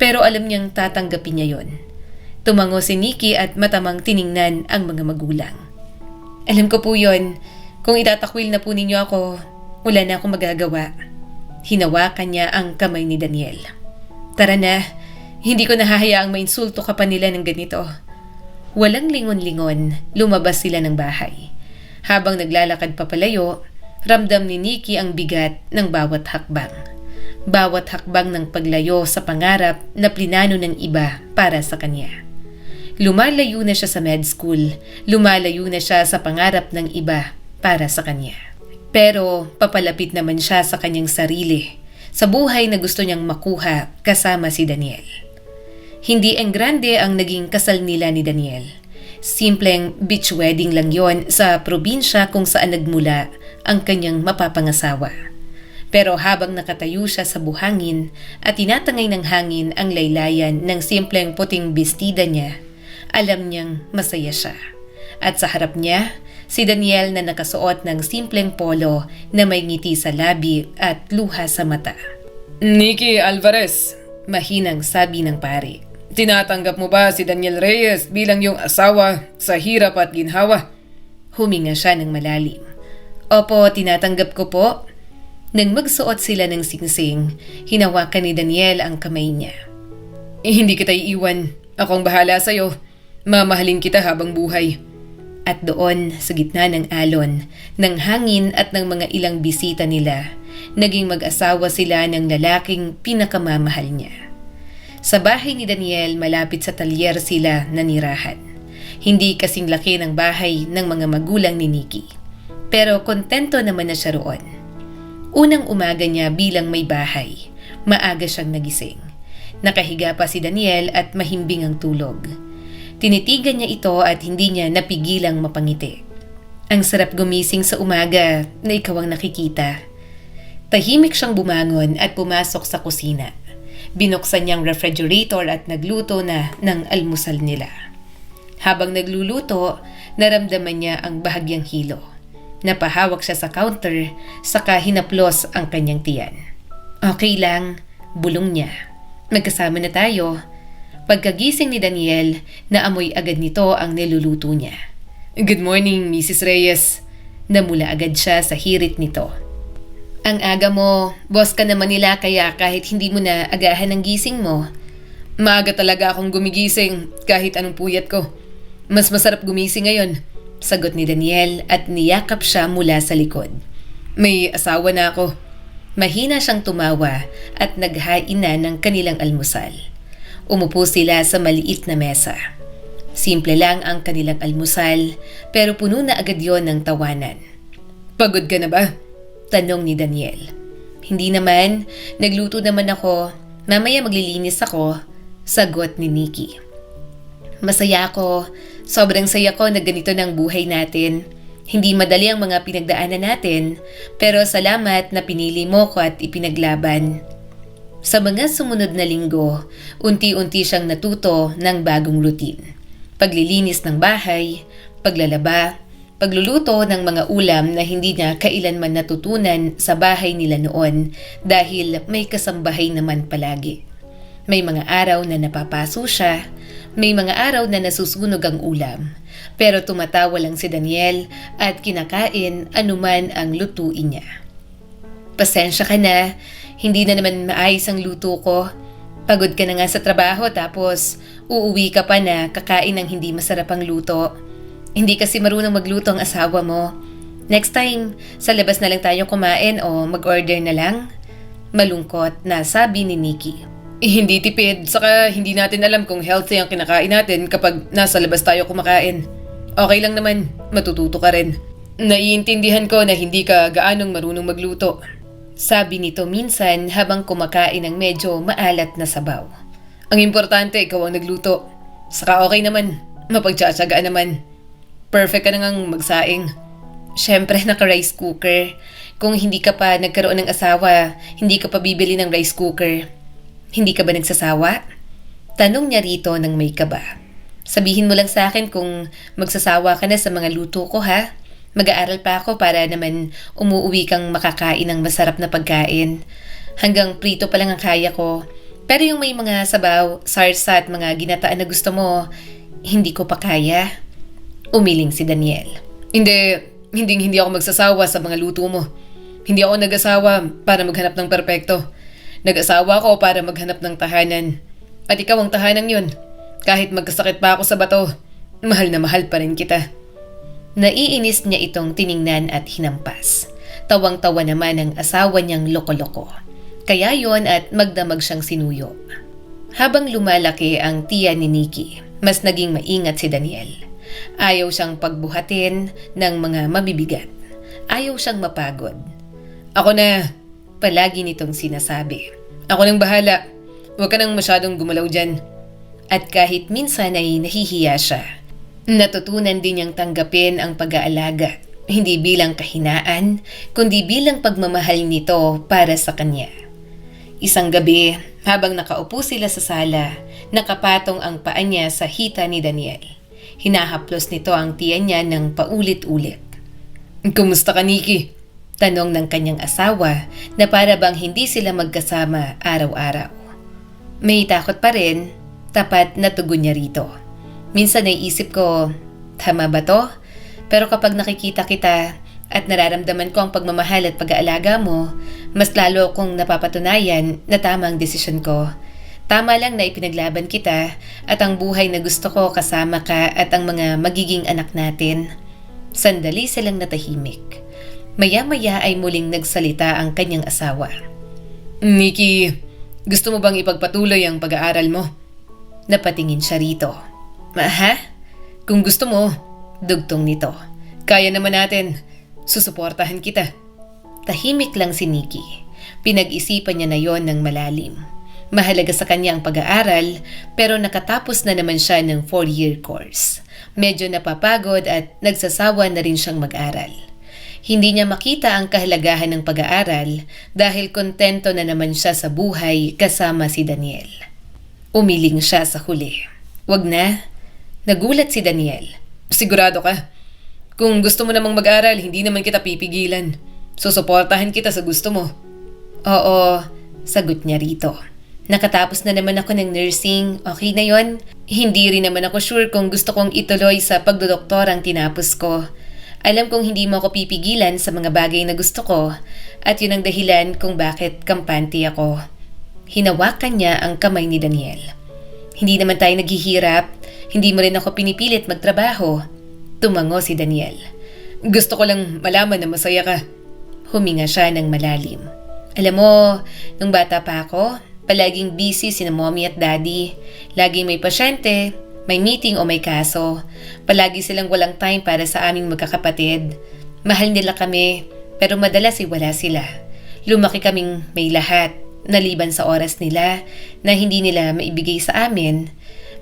Pero alam niyang tatanggapin niya yon. Tumango si Nikki at matamang tiningnan ang mga magulang. Alam ko po yon. Kung itatakwil na po ninyo ako, wala na akong magagawa. Hinawakan niya ang kamay ni Daniel. Tara na, hindi ko nahahayaang mainsulto ka pa nila ng ganito. Walang lingon-lingon, lumabas sila ng bahay. Habang naglalakad papalayo, ramdam ni Nikki ang bigat ng bawat hakbang. Bawat hakbang ng paglayo sa pangarap na plinano ng iba para sa kanya. Lumalayo na siya sa med school, lumalayo na siya sa pangarap ng iba para sa kanya. Pero papalapit naman siya sa kanyang sarili, sa buhay na gusto niyang makuha kasama si Daniel. Hindi enggrande ang naging kasal nila ni Daniel. Simpleng beach wedding lang yon sa probinsya kung saan nagmula ang kanyang mapapangasawa. Pero habang nakatayo siya sa buhangin at tinatangay ng hangin ang laylayan ng simpleng puting bestida niya, alam niyang masaya siya. At sa harap niya, si Daniel na nakasuot ng simpleng polo na may ngiti sa labi at luha sa mata. Nikki Alvarez, Mahinang sabi ng pare. tinatanggap mo ba si Daniel Reyes bilang iyong asawa sa hirap at ginhawa? Huminga siya ng malalim. Opo, tinatanggap ko po. Nang magsuot sila ng singsing, hinawakan ni Daniel ang kamay niya. Hindi kita iiwan. Ako ang bahala sa'yo. Mamahalin kita habang buhay. At doon, sa gitna ng alon, ng hangin at ng mga ilang bisita nila, naging mag-asawa sila ng lalaking pinakamamahal niya. Sa bahay ni Daniel, malapit sa talyer sila nanirahan. Hindi kasing laki ng bahay ng mga magulang ni Nikki. Pero kontento naman na siya roon. Unang umaga niya bilang may bahay, maaga siyang nagising. Nakahiga pa si Daniel at mahimbing ang tulog. Tinitigan niya ito at hindi niya napigilang mapangiti. Ang sarap gumising sa umaga na ikaw ang nakikita. Tahimik siyang bumangon at pumasok sa kusina. Binuksan niyang refrigerator at nagluto na ng almusal nila. Habang nagluluto, naramdaman niya ang bahagyang hilo. Napahawak siya sa counter, saka hinaplos ang kanyang tiyan. Okay lang, bulong niya. Magkasama na tayo. Pagkagising ni Daniel, naamoy agad nito ang niluluto niya. Good morning, Mrs. Reyes. Namula agad siya sa hirit nito. Ang aga mo, boss ka naman nila kaya kahit hindi mo na agahan ang gising mo. Maaga talaga akong gumigising kahit anong puyat ko. Mas masarap gumising ngayon. Sagot ni Daniel at niyakap siya mula sa likod. May asawa na ako. Mahina siyang tumawa at naghain na ng kanilang almusal. Umupo sila sa maliit na mesa. Simple lang ang kanilang almusal pero puno na agad yon ng tawanan. Pagod ka na ba? Tanong ni Daniel. Hindi naman, nagluto naman ako. Mamaya maglilinis ako. Sagot ni Nikki. Masaya ako. Sobrang saya ko na ganito ng buhay natin. Hindi madali ang mga pinagdaanan natin, pero salamat na pinili mo ko at ipinaglaban. Sa mga sumunod na linggo, unti-unti siyang natuto ng bagong routine. Paglilinis ng bahay, paglalaba, pagluluto ng mga ulam na hindi niya kailanman natutunan sa bahay nila noon dahil may kasambahay naman palagi. May mga araw na napapaso siya, may mga araw na nasusunog ang ulam, pero tumatawa lang si Daniel at kinakain anuman ang lutuin niya. Pasensya ka na, hindi na naman maayos ang luto ko. Pagod ka na nga sa trabaho tapos uuwi ka pa na kakain ng hindi masarap ang luto. Hindi kasi marunong magluto ang asawa mo. Next time, sa labas na lang tayo kumain o mag-order na lang? Malungkot na sabi ni Nikki. Hindi tipid, saka hindi natin alam kung healthy ang kinakain natin kapag nasa labas tayo kumakain. Okay lang naman, matututo ka rin. Naiintindihan ko na hindi ka gaanong marunong magluto. Sabi nito minsan habang kumakain ng medyo maalat na sabaw. Ang importante, ikaw ang nagluto. Saka okay naman, mapagtsatsagaan naman. Perfect ka na ngang magsaing. Siyempre naka-rice cooker. Kung hindi ka pa nagkaroon ng asawa, hindi ka pa bibili ng rice cooker. Hindi ka ba nagsasawa? Tanong niya rito ng may kaba. Sabihin mo lang sa akin kung magsasawa ka na sa mga luto ko ha. Mag-aaral pa ako para naman umuwi kang makakain ng masarap na pagkain. Hanggang prito pa lang ang kaya ko. Pero yung may mga sabaw, sarsa at mga ginataan na gusto mo, hindi ko pa kaya. Umiling si Daniel. Hindi ako magsasawa sa mga luto mo. Hindi ako nag-asawa para maghanap ng perpekto. Nag-asawa ako para maghanap ng tahanan. At ikaw ang tahanan yun. Kahit magkasakit pa ako sa bato, mahal na mahal pa rin kita. Naiinis niya itong tiningnan at hinampas. Tawang-tawa naman ang asawa niyang loko-loko. Kaya yon at magdamag siyang sinuyo. Habang lumalaki ang tiya ni Nikki, mas naging maingat si Daniel. Ayaw siyang pagbuhatin ng mga mabibigat. Ayaw siyang mapagod. Ako na, palagi nitong sinasabi. Ako nang bahala. Huwag ka nang masyadong gumalaw dyan. At kahit minsan ay nahihiya siya, natutunan din niyang tanggapin ang pag-aalaga, hindi bilang kahinaan, kundi bilang pagmamahal nito para sa kanya. Isang gabi, habang nakaupo sila sa sala, nakapatong ang paa niya sa hita ni Daniel. Hinahaplos nito ang tiyan niya ng paulit-ulit. Kumusta ka, Nikki? Tanong ng kanyang asawa na para bang hindi sila magkasama araw-araw. May takot pa rin, tapat na tugon niya rito. Minsan ay isip ko, tama ba to? Pero kapag nakikita kita at nararamdaman ko ang pagmamahal at pag-aalaga mo, mas lalo kong napapatunayan na tama ang desisyon ko. Tama lang na ipinaglaban kita at ang buhay na gusto ko kasama ka at ang mga magiging anak natin. Sandali silang natahimik. Maya-maya ay muling nagsalita ang kanyang asawa. Nikki, gusto mo bang ipagpatuloy ang pag-aaral mo? Napatingin siya rito. Ha? Kung gusto mo, dugtong nito. Kaya naman natin. Susuportahan kita. Tahimik lang si Nikki. Pinag-isipan niya na yon ng malalim. Mahalaga sa kanya ang pag-aaral, pero nakatapos na naman siya ng 4-year course. Medyo napapagod at nagsasawa na rin siyang mag-aral. Hindi niya makita ang kahalagahan ng pag-aaral dahil kontento na naman siya sa buhay kasama si Daniel. Umiling siya sa huli. Wag na. Nagulat si Daniel. Sigurado ka? Kung gusto mo namang mag-aral, hindi naman kita pipigilan. Susuportahan kita sa gusto mo. Oo, sagot niya rito. Nakatapos na naman ako ng nursing, okay na yon. Hindi rin naman ako sure kung gusto kong ituloy sa pagdodoktor ang tinapos ko. Alam kong hindi mo ako pipigilan sa mga bagay na gusto ko at yun ang dahilan kung bakit kampante ako. Hinawakan niya ang kamay ni Daniel. Hindi naman tayo naghihirap, hindi mo rin ako pinipilit magtrabaho. Tumango si Daniel. Gusto ko lang malaman na masaya ka. Huminga siya ng malalim. Alam mo, nung bata pa ako, palaging busy sina mommy at daddy. Laging may pasyente, may meeting o may kaso. Palagi silang walang time para sa aming magkakapatid. Mahal nila kami, pero madalas ay wala sila. Lumaki kaming may lahat, naliban sa oras nila na hindi nila maibigay sa amin.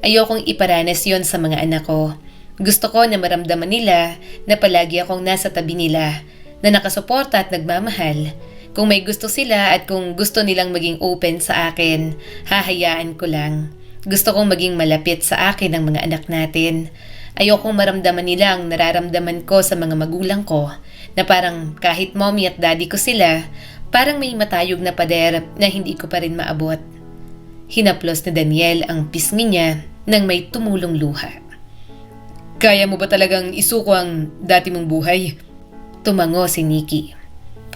Ayokong iparanas yon sa mga anak ko. Gusto ko na maramdaman nila na palagi akong nasa tabi nila, na nakasuporta at nagmamahal. Kung may gusto sila at kung gusto nilang maging open sa akin, hahayaan ko lang. Gusto kong maging malapit sa akin ang mga anak natin. Ayokong maramdaman nila ang nararamdaman ko sa mga magulang ko, na parang kahit mommy at daddy ko sila, parang may matayog na pader na hindi ko pa rin maabot. Hinaplos ni Daniel ang pisngi niya nang may tumulong luha. Kaya mo ba talagang isuko ang dati mong buhay? Tumango si Nikki.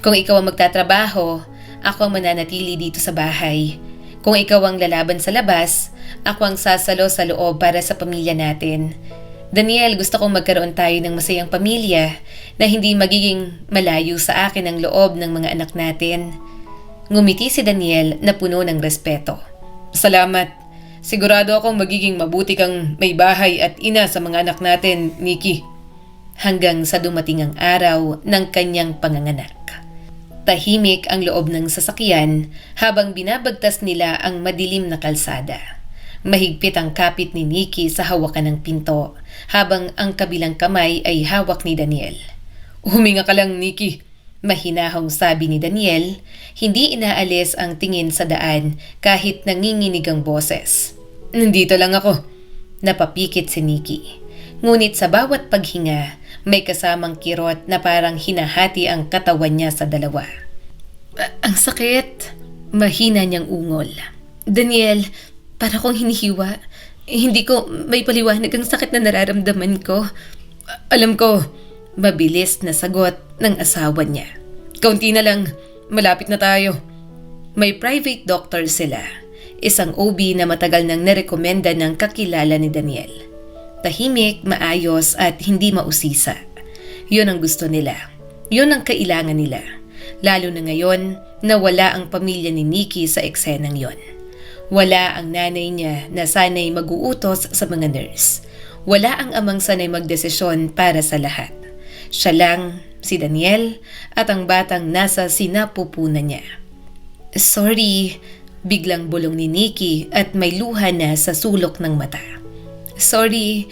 Kung ikaw ang magtatrabaho, ako ang mananatili dito sa bahay. Kung ikaw ang lalaban sa labas, ako ang sasalo sa loob para sa pamilya natin. Daniel, gusto kong magkaroon tayo ng masayang pamilya na hindi magiging malayo sa akin ang loob ng mga anak natin. Ngumiti si Daniel na puno ng respeto. Salamat. Sigurado akong magiging mabuti kang may bahay at ina sa mga anak natin, Nikki. Hanggang sa dumating ang araw ng kanyang panganganak. Tahimik ang loob ng sasakyan habang binabagtas nila ang madilim na kalsada. Mahigpit ang kapit ni Nikki sa hawakan ng pinto habang ang kabilang kamay ay hawak ni Daniel. Huminga ka lang, Nikki. Mahinahong sabi ni Daniel, hindi inaalis ang tingin sa daan kahit nanginginig ang boses. Nandito lang ako. Napapikit si Nikki. Ngunit sa bawat paghinga, may kasamang kirot na parang hinahati ang katawan niya sa dalawa. Ang sakit. Mahina niyang ungol. Daniel, para kong hinihiwa. Hindi ko may paliwanag ang sakit na nararamdaman ko. Alam ko. Mabilis na sagot ng asawa niya. Kaunti na lang. Malapit na tayo. May private doctor sila. Isang OB na matagal nang narekomenda ng kakilala ni Daniel. Tahimik, maayos at hindi mausisa. Yun ang gusto nila. Yun ang kailangan nila. Lalo na ngayon na wala ang pamilya ni Nikki sa eksenang yon. Wala ang nanay niya na sanay mag-uutos sa mga nurse. Wala ang amang sanay magdesisyon para sa lahat. Siya lang, si Daniel, at ang batang nasa sinapupunan niya. Sorry, biglang bulong ni Nikki at may luha na sa sulok ng mata. Sorry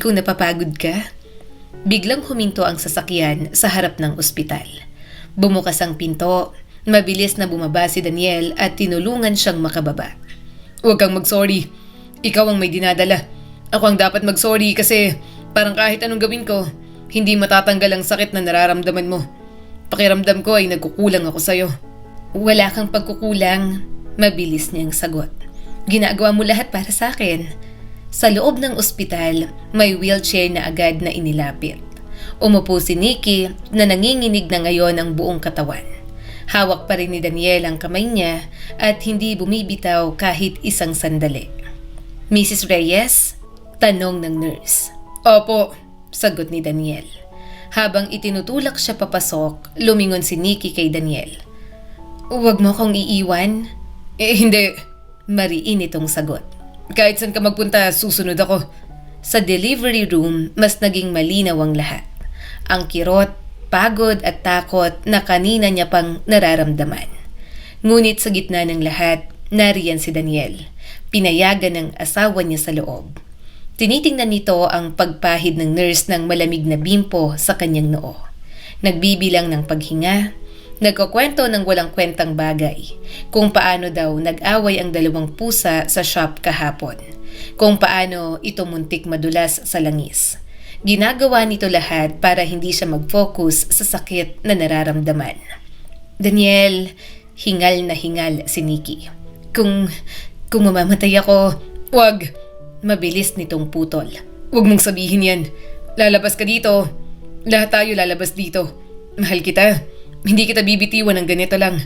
kung napapagod ka. Biglang huminto ang sasakyan sa harap ng ospital. Bumukas ang pinto, mabilis na bumaba si Daniel at tinulungan siyang makababa. Huwag kang mag-sorry. Ikaw ang may dinadala. Ako ang dapat mag-sorry kasi parang kahit anong gawin ko, hindi matatanggal ang sakit na nararamdaman mo. Pakiramdam ko ay nagkukulang ako sa'yo. Wala kang pagkukulang. Mabilis niyang sagot. Ginagawa mo lahat para sa akin. Sa loob ng ospital, may wheelchair na agad na inilapit. Umupo si Nikki na nanginginig na ngayon ang buong katawan. Hawak pa rin ni Daniel ang kamay niya at hindi bumibitaw kahit isang sandali. Mrs. Reyes? Tanong ng nurse. Opo, sagot ni Daniel. Habang itinutulak siya papasok, lumingon si Nikki kay Daniel. Huwag mo akong iiwan? Hindi. Mariin itong sagot. Kahit saan ka magpunta, susunod ako. Sa delivery room, mas naging malinaw ang lahat. Ang kirot, pagod at takot na kanina niya pang nararamdaman. Ngunit sa gitna ng lahat, nariyan si Daniel. Pinayagan ng asawa niya sa loob. Tinitingnan nito ang pagpahid ng nurse ng malamig na bimpo sa kanyang noo. Nagbibilang ng paghinga. Nagkukwento ng walang kwentang bagay kung paano daw nag-away ang dalawang pusa sa shop kahapon, kung paano ito muntik madulas sa langis. Ginagawa nito lahat para hindi siya mag-focus sa sakit na nararamdaman. Daniel, hingal na hingal si Nikki. Kung mamamatay ako, wag. Mabilis nitong putol. Wag mong sabihin yan. Lalabas ka dito. Lahat tayo lalabas dito. Mahal kita. Hindi kita bibitiwan ng ganito lang.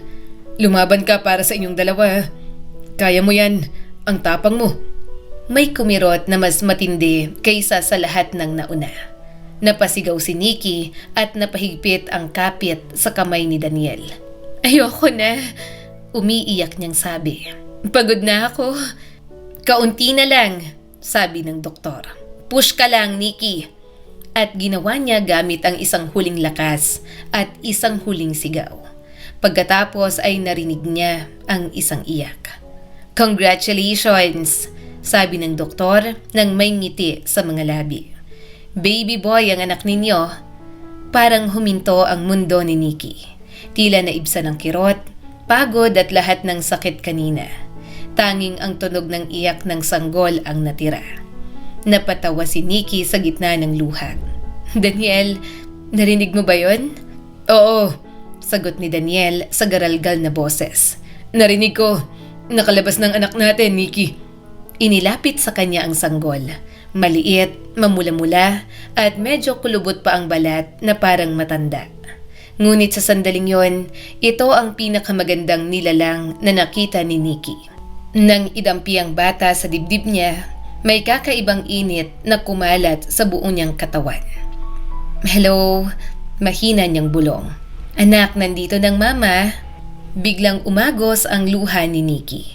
Lumaban ka para sa inyong dalawa. Kaya mo yan. Ang tapang mo. May kumirot na mas matindi kaysa sa lahat ng nauna. Napasigaw si Nikki at napahigpit ang kapit sa kamay ni Daniel. Ayoko na. Umiiyak niyang sabi. Pagod na ako. Kaunti na lang, sabi ng doktor. Push ka lang, Nikki. At ginawa niya gamit ang isang huling lakas at isang huling sigaw. Pagkatapos ay narinig niya ang isang iyak. Congratulations, sabi ng doktor nang may ngiti sa mga labi. Baby boy ang anak ninyo. Parang huminto ang mundo ni Nikki. Tila naibsan ng kirot, pagod at lahat ng sakit kanina. Tanging ang tunog ng iyak ng sanggol ang natira. Napatawa si Nikki sa gitna ng luha. Daniel, narinig mo ba yon? Oo, sagot ni Daniel sa garalgal na boses. Narinig ko. Nakalabas ng anak natin, Nikki. Inilapit sa kanya ang sanggol. Maliit, mamula-mula, at medyo kulubot pa ang balat na parang matanda. Ngunit sa sandaling yon, ito ang pinakamagandang nilalang na nakita ni Nikki. Nang idampi ang bata sa dibdib niya, may kakaibang init na kumalat sa buo niyang katawan. Hello, mahina niyang bulong. Anak, nandito ng mama. Biglang umagos ang luha ni Nikki.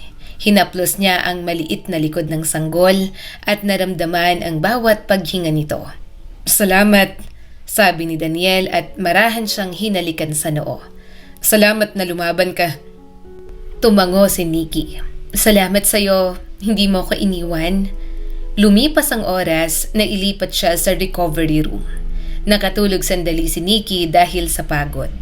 Hinaplos niya ang maliit na likod ng sanggol at naramdaman ang bawat paghinga nito. Salamat, Sabi ni Daniel at marahan siyang hinalikan sa noo. salamat na lumaban ka. Tumango si Nikki. Salamat sa'yo, hindi mo ko iniwan. Lumipas ang oras na ilipat siya sa recovery room. Nakatulog sandali si Nikki dahil sa pagod.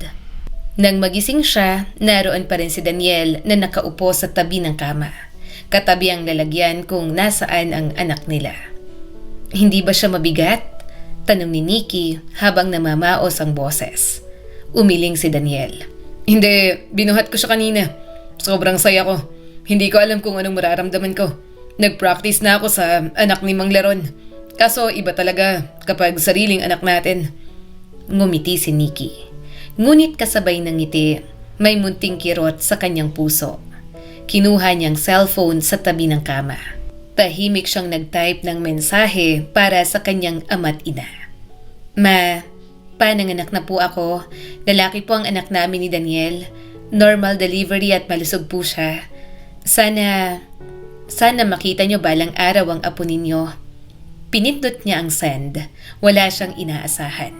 Nang magising siya, naroon pa rin si Daniel na nakaupo sa tabi ng kama. Katabi ang lalagyan kung nasaan ang anak nila. Hindi ba siya mabigat? Tanong ni Nikki habang namamaos ang boses. Umiling si Daniel. Hindi, binuhat ko siya kanina. Sobrang saya ko. Hindi ko alam kung anong mararamdaman ko. Nag-practice na ako sa anak ni Mang Leron. Kaso iba talaga kapag sariling anak natin. Ngumiti si Nikki. Ngunit kasabay ng ngiti, may munting kirot sa kanyang puso. Kinuha niyang cellphone sa tabi ng kama. Tahimik siyang nag-type ng mensahe para sa kanyang ama't ina. Ma, pananganak na po ako. Lalaki po ang anak namin ni Daniel. Normal delivery at malusog po siya. Sana makita niyo balang araw ang apo ninyo. Pinindot niya ang send. Wala siyang inaasahan.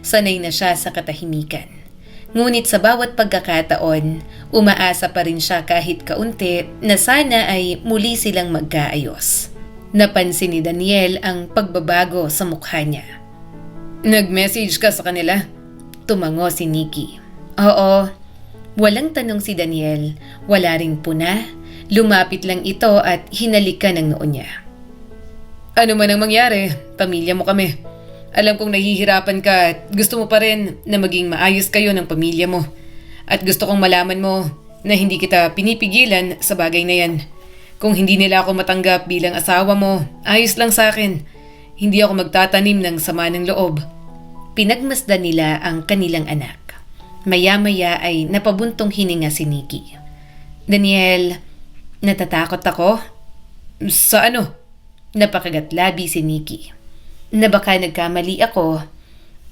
Sanay na siya sa katahimikan. Ngunit sa bawat pagkakataon, umaasa pa rin siya kahit kaunti na sana ay muli silang magkaayos. Napansin ni Daniel ang pagbabago sa mukha niya. Nag-message ka sa kanila? Tumango si Nikki. Oo. Walang tanong si Daniel. Wala ring puna. Lumapit lang ito at hinalikan ang noo niya. Ano man ang mangyari, pamilya mo kami. Alam kong nahihirapan ka at gusto mo pa rin na maging maayos kayo ng pamilya mo. At gusto kong malaman mo na hindi kita pinipigilan sa bagay na yan. Kung hindi nila ako matanggap bilang asawa mo, ayos lang sa akin. Hindi ako magtatanim ng sama ng loob. Pinagmasdan nila ang kanilang anak. Maya-maya ay napabuntong hininga si Nikki. Daniel, natatakot ako? Sa ano? Napakagatlabi si Nikki. Na baka nagkamali ako,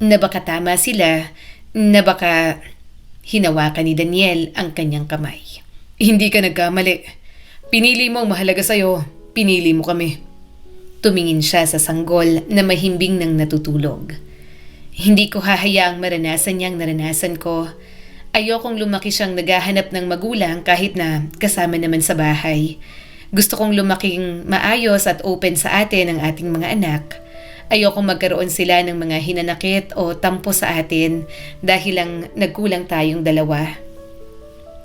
na baka tama sila, na baka hinawakan ni Daniel ang kanyang kamay. Hindi ka nagkamali. Pinili mo ang mahalaga sa'yo. Pinili mo kami. Tumingin siya sa sanggol na mahimbing ng natutulog. Hindi ko hahayaang maranasan niyang naranasan ko. Ayokong lumaki siyang naghahanap ng magulang kahit na kasama naman sa bahay. Gusto kong lumaking maayos at open sa atin ang ating mga anak. Ayokong magkaroon sila ng mga hinanakit o tampo sa atin dahil lang nagkulang tayong dalawa.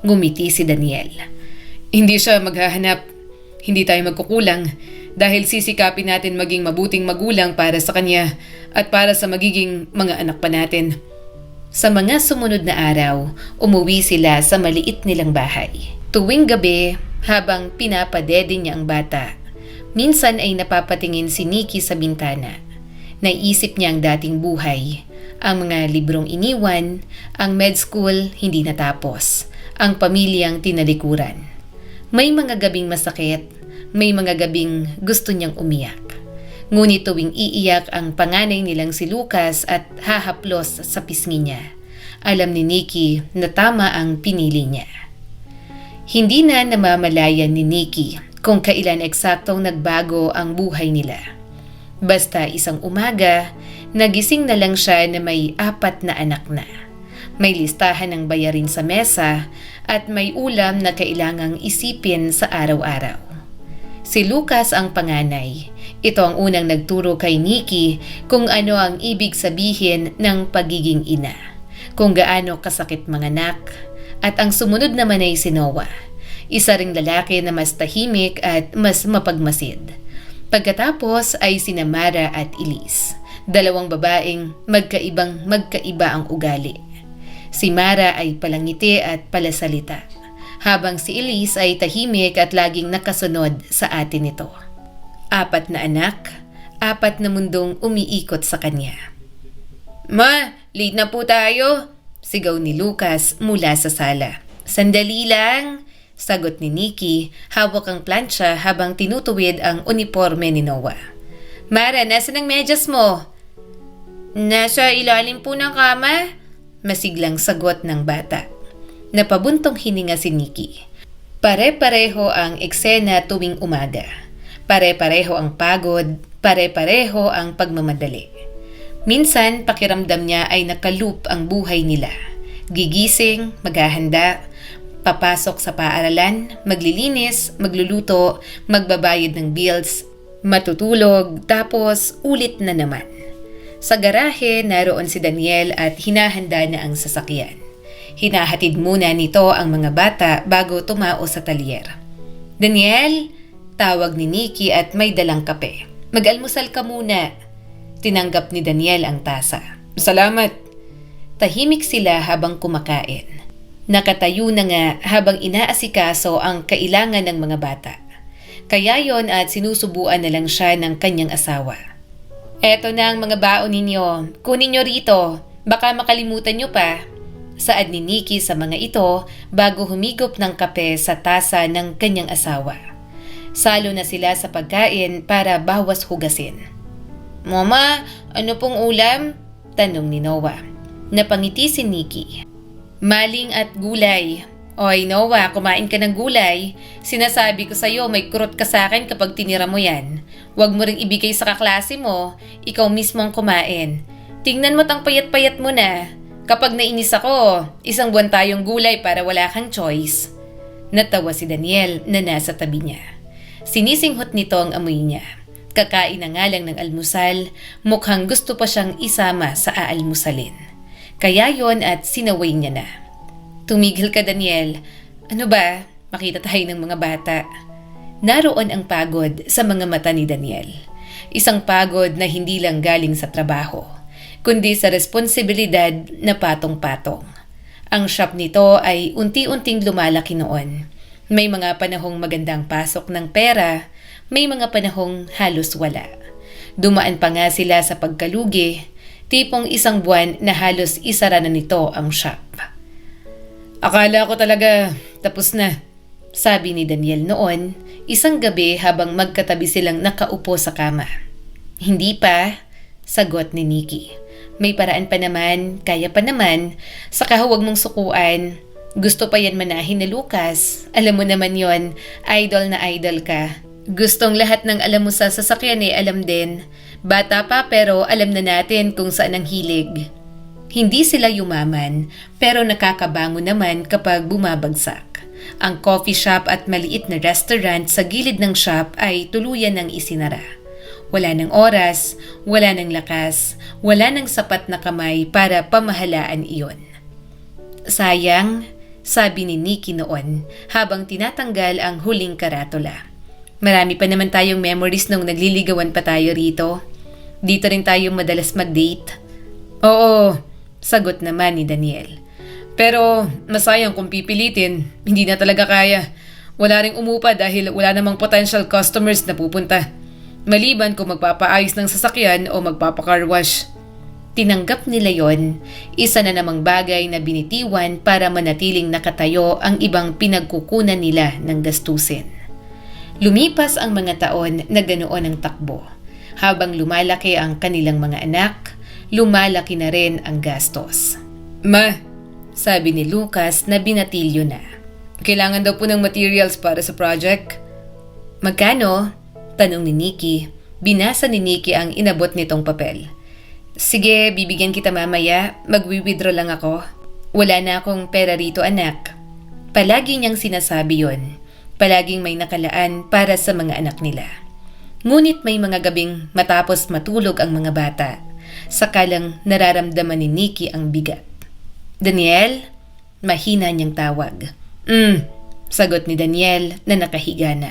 Ngumiti si Daniel. Hindi siya maghahanap. Hindi tayo magkukulang dahil sisikapin natin maging mabuting magulang para sa kanya at para sa magiging mga anak pa natin. Sa mga sumunod na araw, umuwi sila sa maliit nilang bahay. Tuwing gabi, habang pinapadede niya ang bata, minsan ay napapatingin si Nikki sa bintana. Naisip niya ang dating buhay, ang mga librong iniwan, ang med school hindi natapos, ang pamilyang tinalikuran. May mga gabing masakit, may mga gabing gusto niyang umiyak. Ngunit tuwing iiyak ang panganay nilang si Lucas at hahaplos sa pisngi niya, alam ni Nikki na tama ang pinili niya. Hindi na namamalayan ni Nikki kung kailan eksaktong nagbago ang buhay nila. Basta isang umaga, nagising na lang siya na may 4 na anak na. May listahan ng bayarin sa mesa at may ulam na kailangang isipin sa araw-araw. Si Lucas ang panganay. Ito ang unang nagturo kay Nikki kung ano ang ibig sabihin ng pagiging ina, kung gaano kasakit manganak, at ang sumunod naman ay si Noah, isa ring lalaki na mas tahimik at mas mapagmasid. Pagkatapos ay sina Mara at Elise, 2 babaeng magkaiba ang ugali. Si Mara ay palangiti at palasalita, habang si Elise ay tahimik at laging nakasunod sa atin nito. 4 na anak, 4 na mundong umiikot sa kanya. Ma, late na po tayo. Sigaw ni Lucas mula sa sala. Sandali lang, sagot ni Nikki, hawak ang plancha habang tinutuwid ang uniforme ni Noah. Mara, nasa ng medyas mo? Nasa ilalim po ng kama, masiglang sagot ng bata. Napabuntong hininga si Nikki. Pare-pareho ang eksena tuwing umaga. Pare-pareho ang pagod, pare-pareho ang pagmamadali. Minsan, pakiramdam niya ay nakaloop ang buhay nila. Gigising, maghahanda, papasok sa paaralan, maglilinis, magluluto, magbabayad ng bills, matutulog, tapos ulit na naman. Sa garahe, naroon si Daniel at hinahanda na ang sasakyan. Hinahatid muna nito ang mga bata bago tumao sa talyer. "Daniel!" Tawag ni Nikki at may dalang kape. "Mag-almusal ka muna." Tinanggap ni Daniel ang tasa. Salamat. Tahimik sila habang kumakain. Nakatayo na nga habang inaasikaso ang kailangan ng mga bata. Kaya yon at sinusubuan na lang siya ng kanyang asawa. "Eto na ang mga baon ninyo. Kunin nyo rito. Baka makalimutan nyo pa." Saad ni Nikki sa mga ito bago humigop ng kape sa tasa ng kanyang asawa. Salo na sila sa pagkain para bawas hugasin. "Mama, ano pong ulam?" Tanong ni Noah. Napangiti si Nikki. "Maling at gulay." "Oy Noah, kumain ka ng gulay. Sinasabi ko sa'yo may kurot ka sa akin kapag tinira mo yan. Huwag mo ring ibigay sa kaklase mo. Ikaw mismo ang kumain. Tingnan mo't ang payat-payat mo na. Kapag nainis ako, 1 buwan tayong gulay para wala kang choice." Natawa si Daniel na nasa tabi niya. Sinisinghot nito ang amoy niya. Kakain na nga lang ng almusal, mukhang gusto pa siyang isama sa aalmusalin. Kaya yon at sinaway niya na. "Tumigil ka, Daniel. Ano ba? Makita tayo ng mga bata." Naroon ang pagod sa mga mata ni Daniel. Isang pagod na hindi lang galing sa trabaho, kundi sa responsibilidad na patong-patong. Ang shop nito ay unti-unting lumalaki noon. May mga panahong magandang pasok ng pera, may mga panahong halos wala. Dumaan pa nga sila sa pagkalugi, tipong 1 buwan na halos isara na nito ang shop. Akala ko talaga tapos na. Sabi ni Daniel noon, isang gabi habang magkatabi silang nakaupo sa kama. "Hindi pa," sagot ni Nikki. "May paraan pa naman, kaya pa naman, saka huwag mong sukuan. Gusto pa yan manahin na Lucas. Alam mo naman yon, idol na idol ka. Gustong lahat ng alam mo sa sasakyan alam din. Bata pa pero alam na natin kung saan ang hilig." Hindi sila yumaman pero nakakabango naman kapag bumabagsak. Ang coffee shop at maliit na restaurant sa gilid ng shop ay tuluyan ng isinara. Wala ng oras, wala ng lakas, wala ng sapat na kamay para pamahalaan iyon. "Sayang," sabi ni Nikki noon habang tinatanggal ang huling karatula. "Marami pa naman tayong memories nung nagliligawan pa tayo rito. Dito rin tayo madalas mag-date." Oo, Sagot naman ni Daniel. pero masayang kung pipilitin. Hindi na talaga kaya. Wala ring umupa dahil wala namang potential customers na pupunta. Maliban kung magpapaayos ng sasakyan o magpapacar wash. Tinanggap nila yon, isa na namang bagay na binitiwan para manatiling nakatayo ang ibang pinagkukunan nila ng gastusin. Lumipas ang mga taon na ganoon ang takbo. Habang lumalaki ang kanilang mga anak, lumalaki na rin ang gastos. Ma, Sabi ni Lucas na binatilyo na. kailangan daw po ng materials para sa project. "Magkano?" Tanong ni Nikki. Binasa ni Nikki ang inabot nitong papel. "Sige, bibigyan kita mamaya. Magwi-withdraw lang ako. Wala na akong pera rito, anak." Palagi niyang sinasabi yon. Palaging may nakalaan para sa mga anak nila. Ngunit may mga gabing matapos matulog ang mga bata, saka lang nararamdaman ni Nikki ang bigat. "Daniel?" Mahina niyang tawag. Sagot ni Daniel na nakahiga na.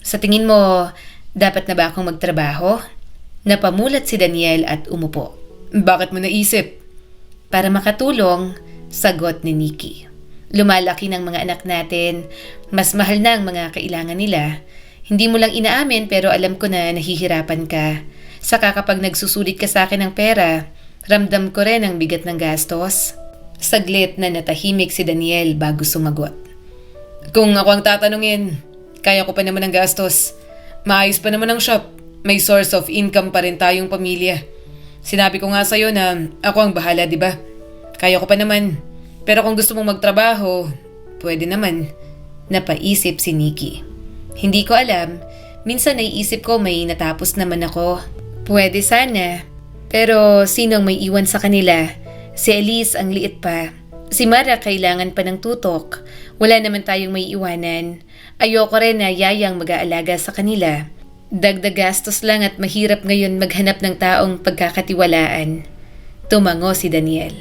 "Sa tingin mo, dapat na ba akong magtrabaho?" Napamulat si Daniel at umupo. Bakit mo naisip? "Para makatulong," sagot ni Nikki. "Lumalaki ng mga anak natin. Mas mahal na ang mga kailangan nila. Hindi mo lang inaamin pero alam ko na nahihirapan ka. Saka kapag nagsusulit ka sa akin ng pera, ramdam ko rin ang bigat ng gastos." Saglit na natahimik si Daniel bago sumagot. Kung ako ang tatanungin, kaya ko pa naman ang gastos. Maayos pa naman ang shop. May source of income pa rin tayong pamilya. Sinabi ko nga sa'yo na ako ang bahala, di ba? Kaya ko pa naman. Pero kung gusto mong magtrabaho, pwede naman. Napaisip si Nikki. Hindi ko alam. Minsan naiisip ko may natapos naman ako. Pwede sana. Pero sino ang may iwan sa kanila? Si Elise ang liit pa. Si Mara kailangan pa ng tutok. Wala naman tayong may iwanan. Ayoko rin na yayang mag-aalaga sa kanila. Dagdag gastos lang at mahirap ngayon maghanap ng taong pagkakatiwalaan. Tumango si Daniel.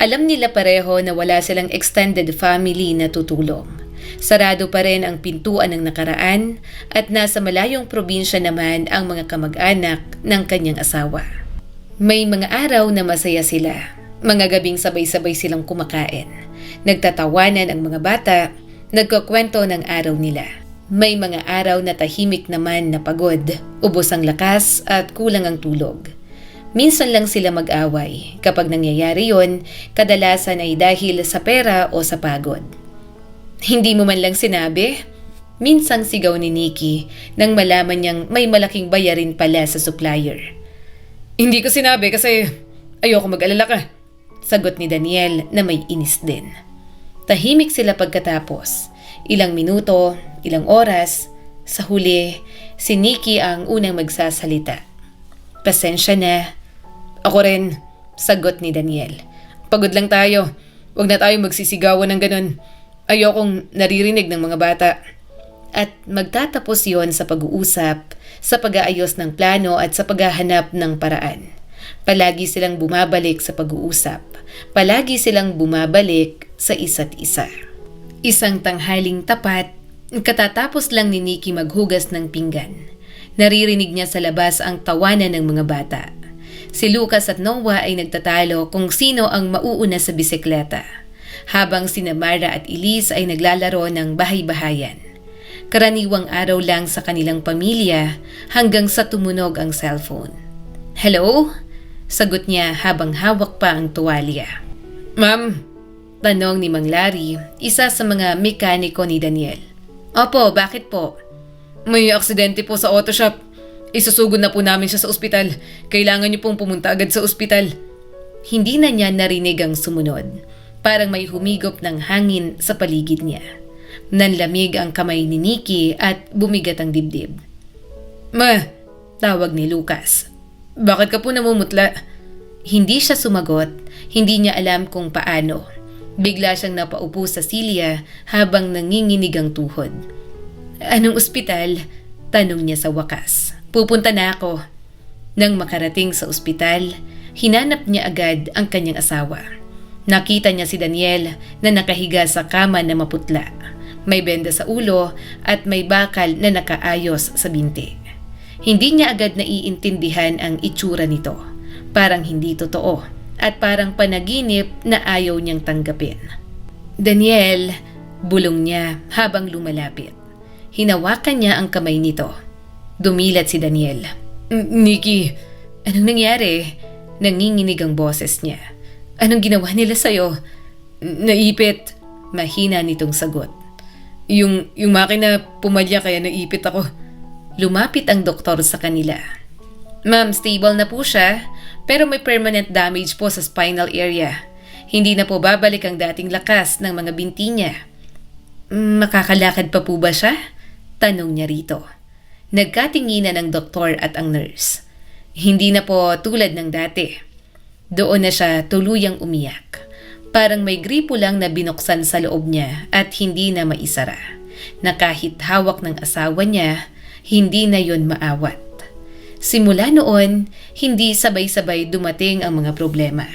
Alam nila pareho na wala silang extended family na tutulong. Sarado pa rin ang pintuan ng nakaraan at nasa malayong probinsya naman ang mga kamag-anak ng kanyang asawa. May mga araw na masaya sila. Mga gabing sabay-sabay silang kumakain. Nagtatawanan ang mga bata, nagkukwento ng araw nila. May mga araw na tahimik naman na pagod, ubos ang lakas at kulang ang tulog. Minsan lang sila mag-away. Kapag nangyayari yon, kadalasan ay dahil sa pera o sa pagod. Hindi mo man lang sinabi? Minsang sigaw ni Nikki nang malaman niyang may malaking bayarin pala sa supplier. Hindi ko sinabi kasi ayoko mag-alala ka. Sagot ni Daniel na may inis din. Tahimik sila pagkatapos. Ilang minuto, ilang oras, sa huli, si Nikki ang unang magsasalita. Pasensya na. Ako rin, sagot ni Daniel. Pagod lang tayo. Huwag na tayo magsisigawan ng ganun. Ayokong naririnig ng mga bata. At magtatapos yon sa pag-uusap, sa pag-aayos ng plano at sa paghahanap ng paraan. Palagi silang bumabalik sa pag-uusap. Palagi silang bumabalik sa isa't isa. Isang tanghaling tapat, katatapos lang ni Nikki maghugas ng pinggan. Naririnig niya sa labas ang tawanan ng mga bata. Si Lucas at Noah ay nagtatalo kung sino ang mauuna sa bisikleta, habang sina Mara at Elise ay naglalaro ng bahay-bahayan. Karaniwang araw lang sa kanilang pamilya hanggang sa tumunog ang cellphone. Hello? Sagot niya habang hawak pa ang tuwalya. Ma'am? Tanong ni Mang Larry, isa sa mga mekaniko ni Daniel. Opo, bakit po? May aksidente po sa auto shop. Isusugod na po namin siya sa ospital. Kailangan niyo pong pumunta agad sa ospital. Hindi na niya narinig ang sumunod. Parang may humigop ng hangin sa paligid niya. Nanlamig ang kamay ni Nikki at bumigat ang dibdib. Ma, tawag ni Lucas. Bakit ka po namumutla? Hindi siya sumagot. Hindi niya alam kung paano. Bigla siyang napaupo sa silya habang nanginginig ang tuhod. Anong ospital? Tanong niya sa wakas. Pupunta na ako. Nang makarating sa ospital, hinanap niya agad ang kanyang asawa. Nakita niya si Daniel na nakahiga sa kama na maputla. May benda sa ulo at may bakal na nakaayos sa binti. Hindi niya agad naiintindihan ang itsura nito. Parang hindi totoo at parang panaginip na ayaw niyang tanggapin. Daniel, bulong niya habang lumalapit. Hinawakan niya ang kamay nito. Dumilat si Daniel. Nikki, anong nangyari? Nanginginig ang boses niya. Anong ginawa nila sa'yo? Naipit. Mahina nitong sagot. Yung makina pumalya kaya naipit ako. Lumapit ang doktor sa kanila. Ma'am, stable na po siya, pero may permanent damage po sa spinal area. Hindi na po babalik ang dating lakas ng mga binti niya. Makakalakad pa po ba siya? Tanong niya rito. Nagkatinginan ang doktor at ang nurse. Hindi na po tulad ng dati. Doon na siya tuluyang umiyak. Parang may gripo lang na binuksan sa loob niya at hindi na maisara. Na kahit hawak ng asawa niya, hindi na yon maawat. Simula noon, hindi sabay-sabay dumating ang mga problema.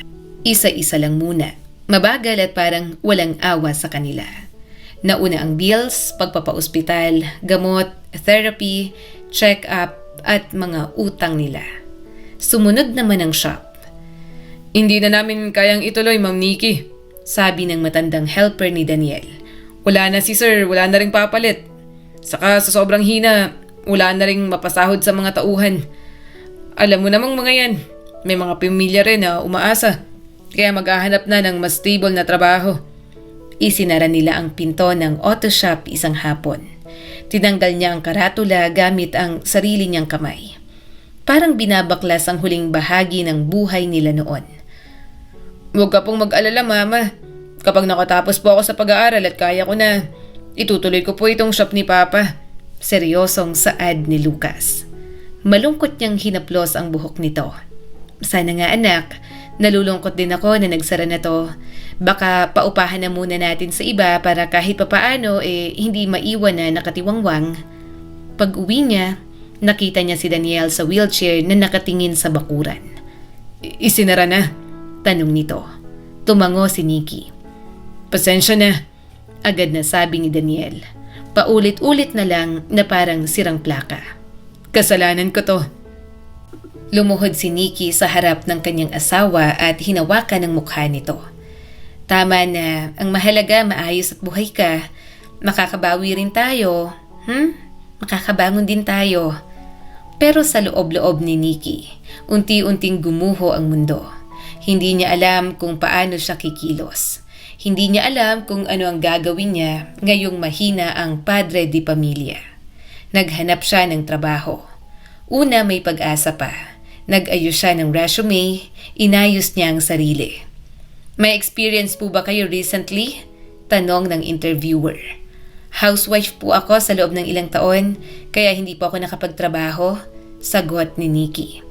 Isa-isa lang muna. Mabagal at parang walang awa sa kanila. Nauna ang bills, pagpapaospital, gamot, therapy, check-up at mga utang nila. Sumunod naman ang shop. Hindi na namin kayang ituloy, Ma'am Nikki, sabi ng matandang helper ni Daniel. Wala na si Sir, wala na ring papalit. Saka sa sobrang hina, wala na ring mapasahod sa mga tauhan. Alam mo namang mga yan, may mga pamilya rin na umaasa. Kaya maghahanap na ng mas stable na trabaho. Isinara nila ang pinto ng auto shop isang hapon. Tinanggal niya ang karatula gamit ang sarili niyang kamay. Parang binabaklas ang huling bahagi ng buhay nila noon. Huwag ka pong mag-alala, Mama. Kapag nakatapos po ako sa pag-aaral at kaya ko na, Itutuloy ko po itong shop ni Papa. Seryosong saad ni Lucas. Malungkot niyang hinaplos ang buhok nito. Sana nga anak, nalulungkot din ako na nagsara na to. Baka paupahan na muna natin sa iba para kahit papaano hindi maiwan na nakatiwangwang. Pag uwi niya, nakita niya si Daniel sa wheelchair na nakatingin sa bakuran. Isinara na? Tanong nito. Tumango si Nikki. Pasensya na. Agad na sabi ni Daniel. Paulit-ulit na lang na parang sirang plaka. Kasalanan ko to. Lumuhod si Nikki sa harap ng kanyang asawa at hinawakan ang mukha nito. Tama na, ang mahalaga maayos at buhay ka. Makakabawi rin tayo. Makakabangon din tayo. Pero sa loob-loob ni Nikki, unti-unting gumuho ang mundo. Hindi niya alam kung paano siya kikilos. Hindi niya alam kung ano ang gagawin niya ngayong mahina ang padre di pamilya. Naghanap siya ng trabaho. Una may pag-asa pa. Nag-ayos siya ng resume, inayos niya ang sarili. May experience po ba kayo recently? Tanong ng interviewer. Housewife po ako sa loob ng ilang taon, kaya hindi po ako nakapagtrabaho. Sagot ni Nikki.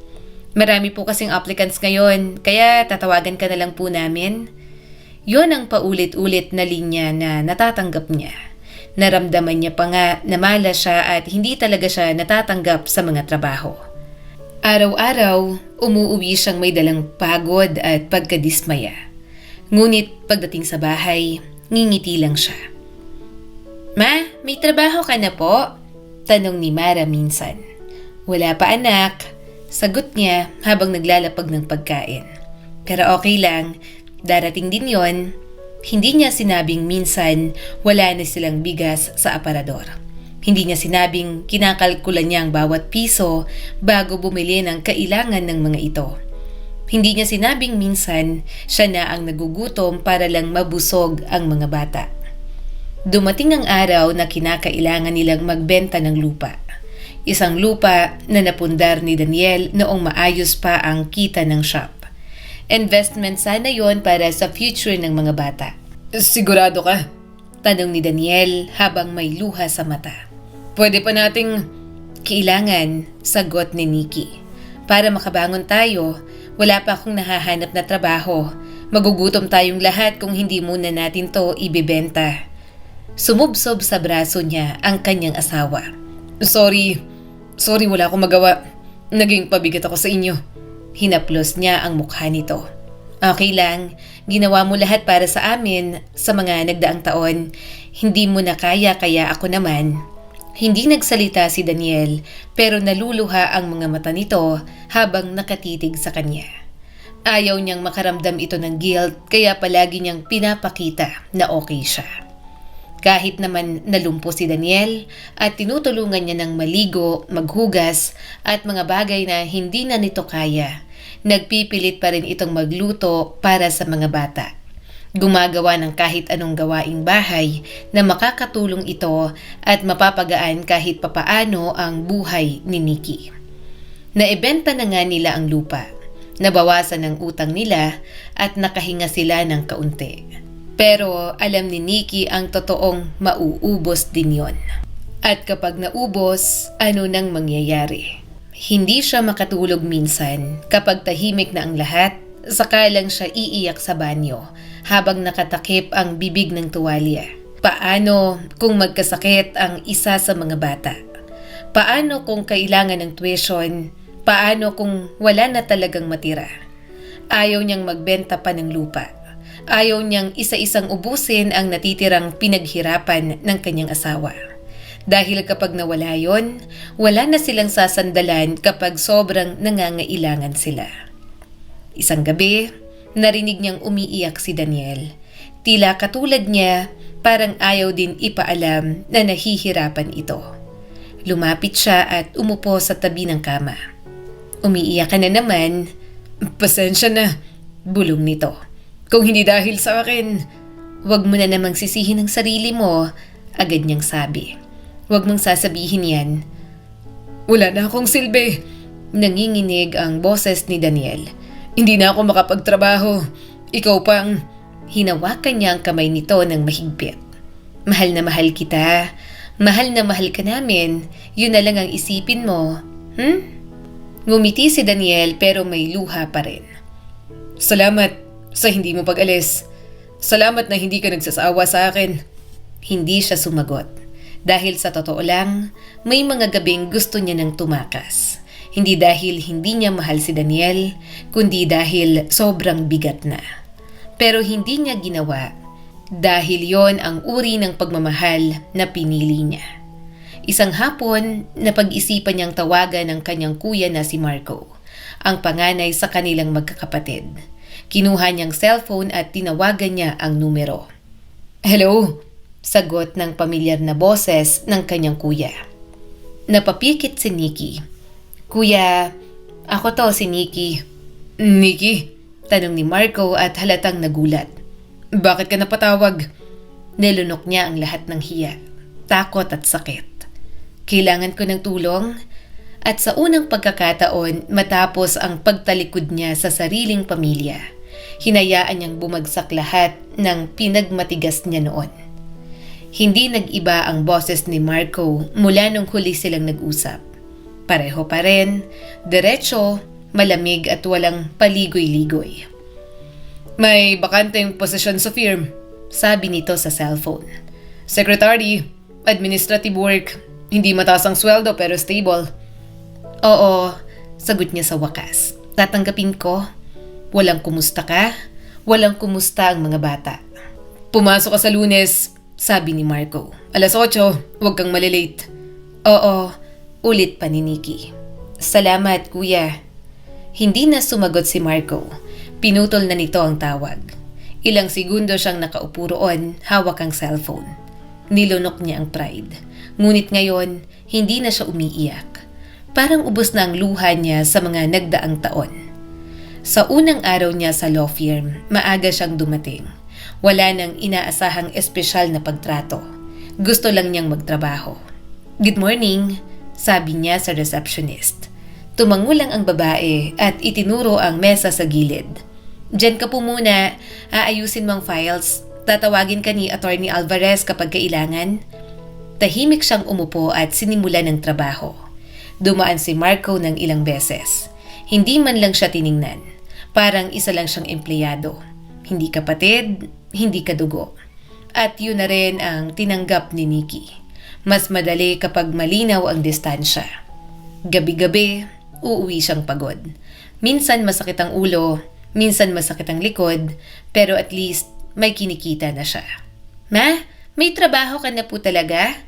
Marami po kasing applicants ngayon, kaya tatawagan ka na lang po namin. Yon ang paulit-ulit na linya na natatanggap niya. Naramdaman niya pa nga na malas siya at hindi talaga siya natatanggap sa mga trabaho. Araw-araw, umuuwi siyang may dalang pagod at pagkadismaya. Ngunit pagdating sa bahay, ngingiti lang siya. Ma, may trabaho ka na po? Tanong ni Mara minsan. Wala pa anak, sagot niya habang naglalapag ng pagkain. Pero okay lang, darating din yon. Hindi niya sinabing minsan wala na silang bigas sa aparador. Hindi niya sinabing kinakalkulan niya ang bawat piso bago bumili ng kailangan ng mga ito. Hindi niya sinabing minsan siya na ang nagugutom para lang mabusog ang mga bata. Dumating ang araw na kinakailangan nilang magbenta ng lupa. Isang lupa na napundar ni Daniel noong maayos pa ang kita ng shop. Investment sana yon para sa future ng mga bata. Sigurado ka? Tanong ni Daniel habang may luha sa mata. Pwede pa nating... Kailangan, sagot ni Nikki. Para makabangon tayo, wala pa akong nahahanap na trabaho. Magugutom tayong lahat kung hindi muna natin to ibebenta. Sumubsob sa braso niya ang kanyang asawa. Sorry wala akong magawa. Naging pabigat ako sa inyo. Hinaplos niya ang mukha nito. Okay lang, ginawa mo lahat para sa amin sa mga nagdaang taon. Hindi mo na kaya ako naman. Hindi nagsalita si Daniel pero naluluha ang mga mata nito habang nakatitig sa kanya. Ayaw niyang makaramdam ito ng guilt kaya palagi niyang pinapakita na okay siya. Kahit naman nalumpo si Daniel at tinutulungan niya ng maligo, maghugas at mga bagay na hindi na nito kaya, nagpipilit pa rin itong magluto para sa mga bata. Gumagawa ng kahit anong gawaing bahay na makakatulong ito at mapapagaan kahit papaano ang buhay ni Nikki. Naibenta na nga nila ang lupa, nabawasan ang utang nila at nakahinga sila ng kaunti. Pero alam ni Nikki ang totoong mauubos din yon. At kapag naubos, ano nang mangyayari? Hindi siya makatulog minsan kapag tahimik na ang lahat, saka lang siya iiyak sa banyo habang nakatakip ang bibig ng tuwalya. Paano kung magkasakit ang isa sa mga bata? Paano kung kailangan ng tuition? Paano kung wala na talagang matira? Ayaw niyang magbenta pa ng lupa. Ayaw niyang isa-isang ubusin ang natitirang pinaghirapan ng kanyang asawa. Dahil kapag nawala yon, wala na silang sasandalan kapag sobrang nangangailangan sila. Isang gabi, narinig niyang umiiyak si Daniel. Tila katulad niya, parang ayaw din ipaalam na nahihirapan ito. Lumapit siya at umupo sa tabi ng kama. Umiiyak ka na naman. Pasensya na, bulong nito. Kung hindi dahil sa akin, wag mo na namang sisihin ang sarili mo, agad niyang sabi. Wag mong sasabihin yan. Wala na akong silbi. Nanginginig ang boses ni Daniel. Hindi na ako makapagtrabaho. Ikaw pang... Hinawakan niya ang kamay nito ng mahigpit. Mahal na mahal kita. Mahal na mahal ka namin. Yun na lang ang isipin mo. Ngumiti si Daniel pero may luha pa rin. Salamat sa hindi mo pag-alis. Salamat na hindi ka nagsasawa sa akin. Hindi siya sumagot. Dahil sa totoo lang, may mga gabing gusto niya nang tumakas. Hindi dahil hindi niya mahal si Daniel, kundi dahil sobrang bigat na. Pero hindi niya ginawa dahil yon ang uri ng pagmamahal na pinili niya. Isang hapon, napag-isipan niyang tawagan ng kanyang kuya na si Marco, ang panganay sa kanilang magkakapatid. Kinuha niyang cellphone at tinawagan niya ang numero. Hello? Sagot ng pamilyar na boses ng kanyang kuya. Napapikit si Nikki. Kuya, ako to si Nikki. Nikki? Tanong ni Marco at halatang nagulat. Bakit ka napatawag? Nilunok niya ang lahat ng hiya, takot at sakit. Kailangan ko ng tulong? At sa unang pagkakataon matapos ang pagtalikod niya sa sariling pamilya, hinayaan niyang bumagsak lahat ng pinagmatigas niya noon. Hindi nag-iba ang boses ni Marco mula nung huli silang nag-usap. Pareho pa rin, diretso, malamig at walang paligoy-ligoy. May bakanteng posisyon sa firm, sabi nito sa cellphone. Secretary, administrative work, hindi mataas ang sweldo pero stable. Oo, sagot niya sa wakas. Tatanggapin ko. Walang kumusta ka, walang kumusta ang mga bata. Pumasok ka sa Lunes, sabi ni Marco. 8:00, huwag kang malilate. Oo, ulit pa ni Nikki. Salamat, kuya. Hindi na sumagot si Marco. Pinutol na nito ang tawag. Ilang segundo siyang nakaupo roon, hawak ang cellphone. Nilunok niya ang pride. Ngunit ngayon, hindi na siya umiiyak. Parang ubos na ang luha niya sa mga nagdaang taon. Sa unang araw niya sa law firm, maaga siyang dumating. Wala nang inaasahang espesyal na pagtrato. Gusto lang niyang magtrabaho. Good morning, sabi niya sa receptionist. Tumango lang ang babae at itinuro ang mesa sa gilid. Diyan ka po muna, aayusin mo ang files. Tatawagin ka ni Attorney Alvarez kapag kailangan. Tahimik siyang umupo at sinimulan ng trabaho. Dumaan si Marco ng ilang beses. Hindi man lang siya tiningnan. Parang isa lang siyang empleyado. Hindi kapatid, hindi kadugo. At yun na rin ang tinanggap ni Nikki. Mas madali kapag malinaw ang distansya. Gabi-gabi, uuwi siyang pagod. Minsan masakit ang ulo, minsan masakit ang likod, pero at least may kinikita na siya. Ma, may trabaho ka na po talaga?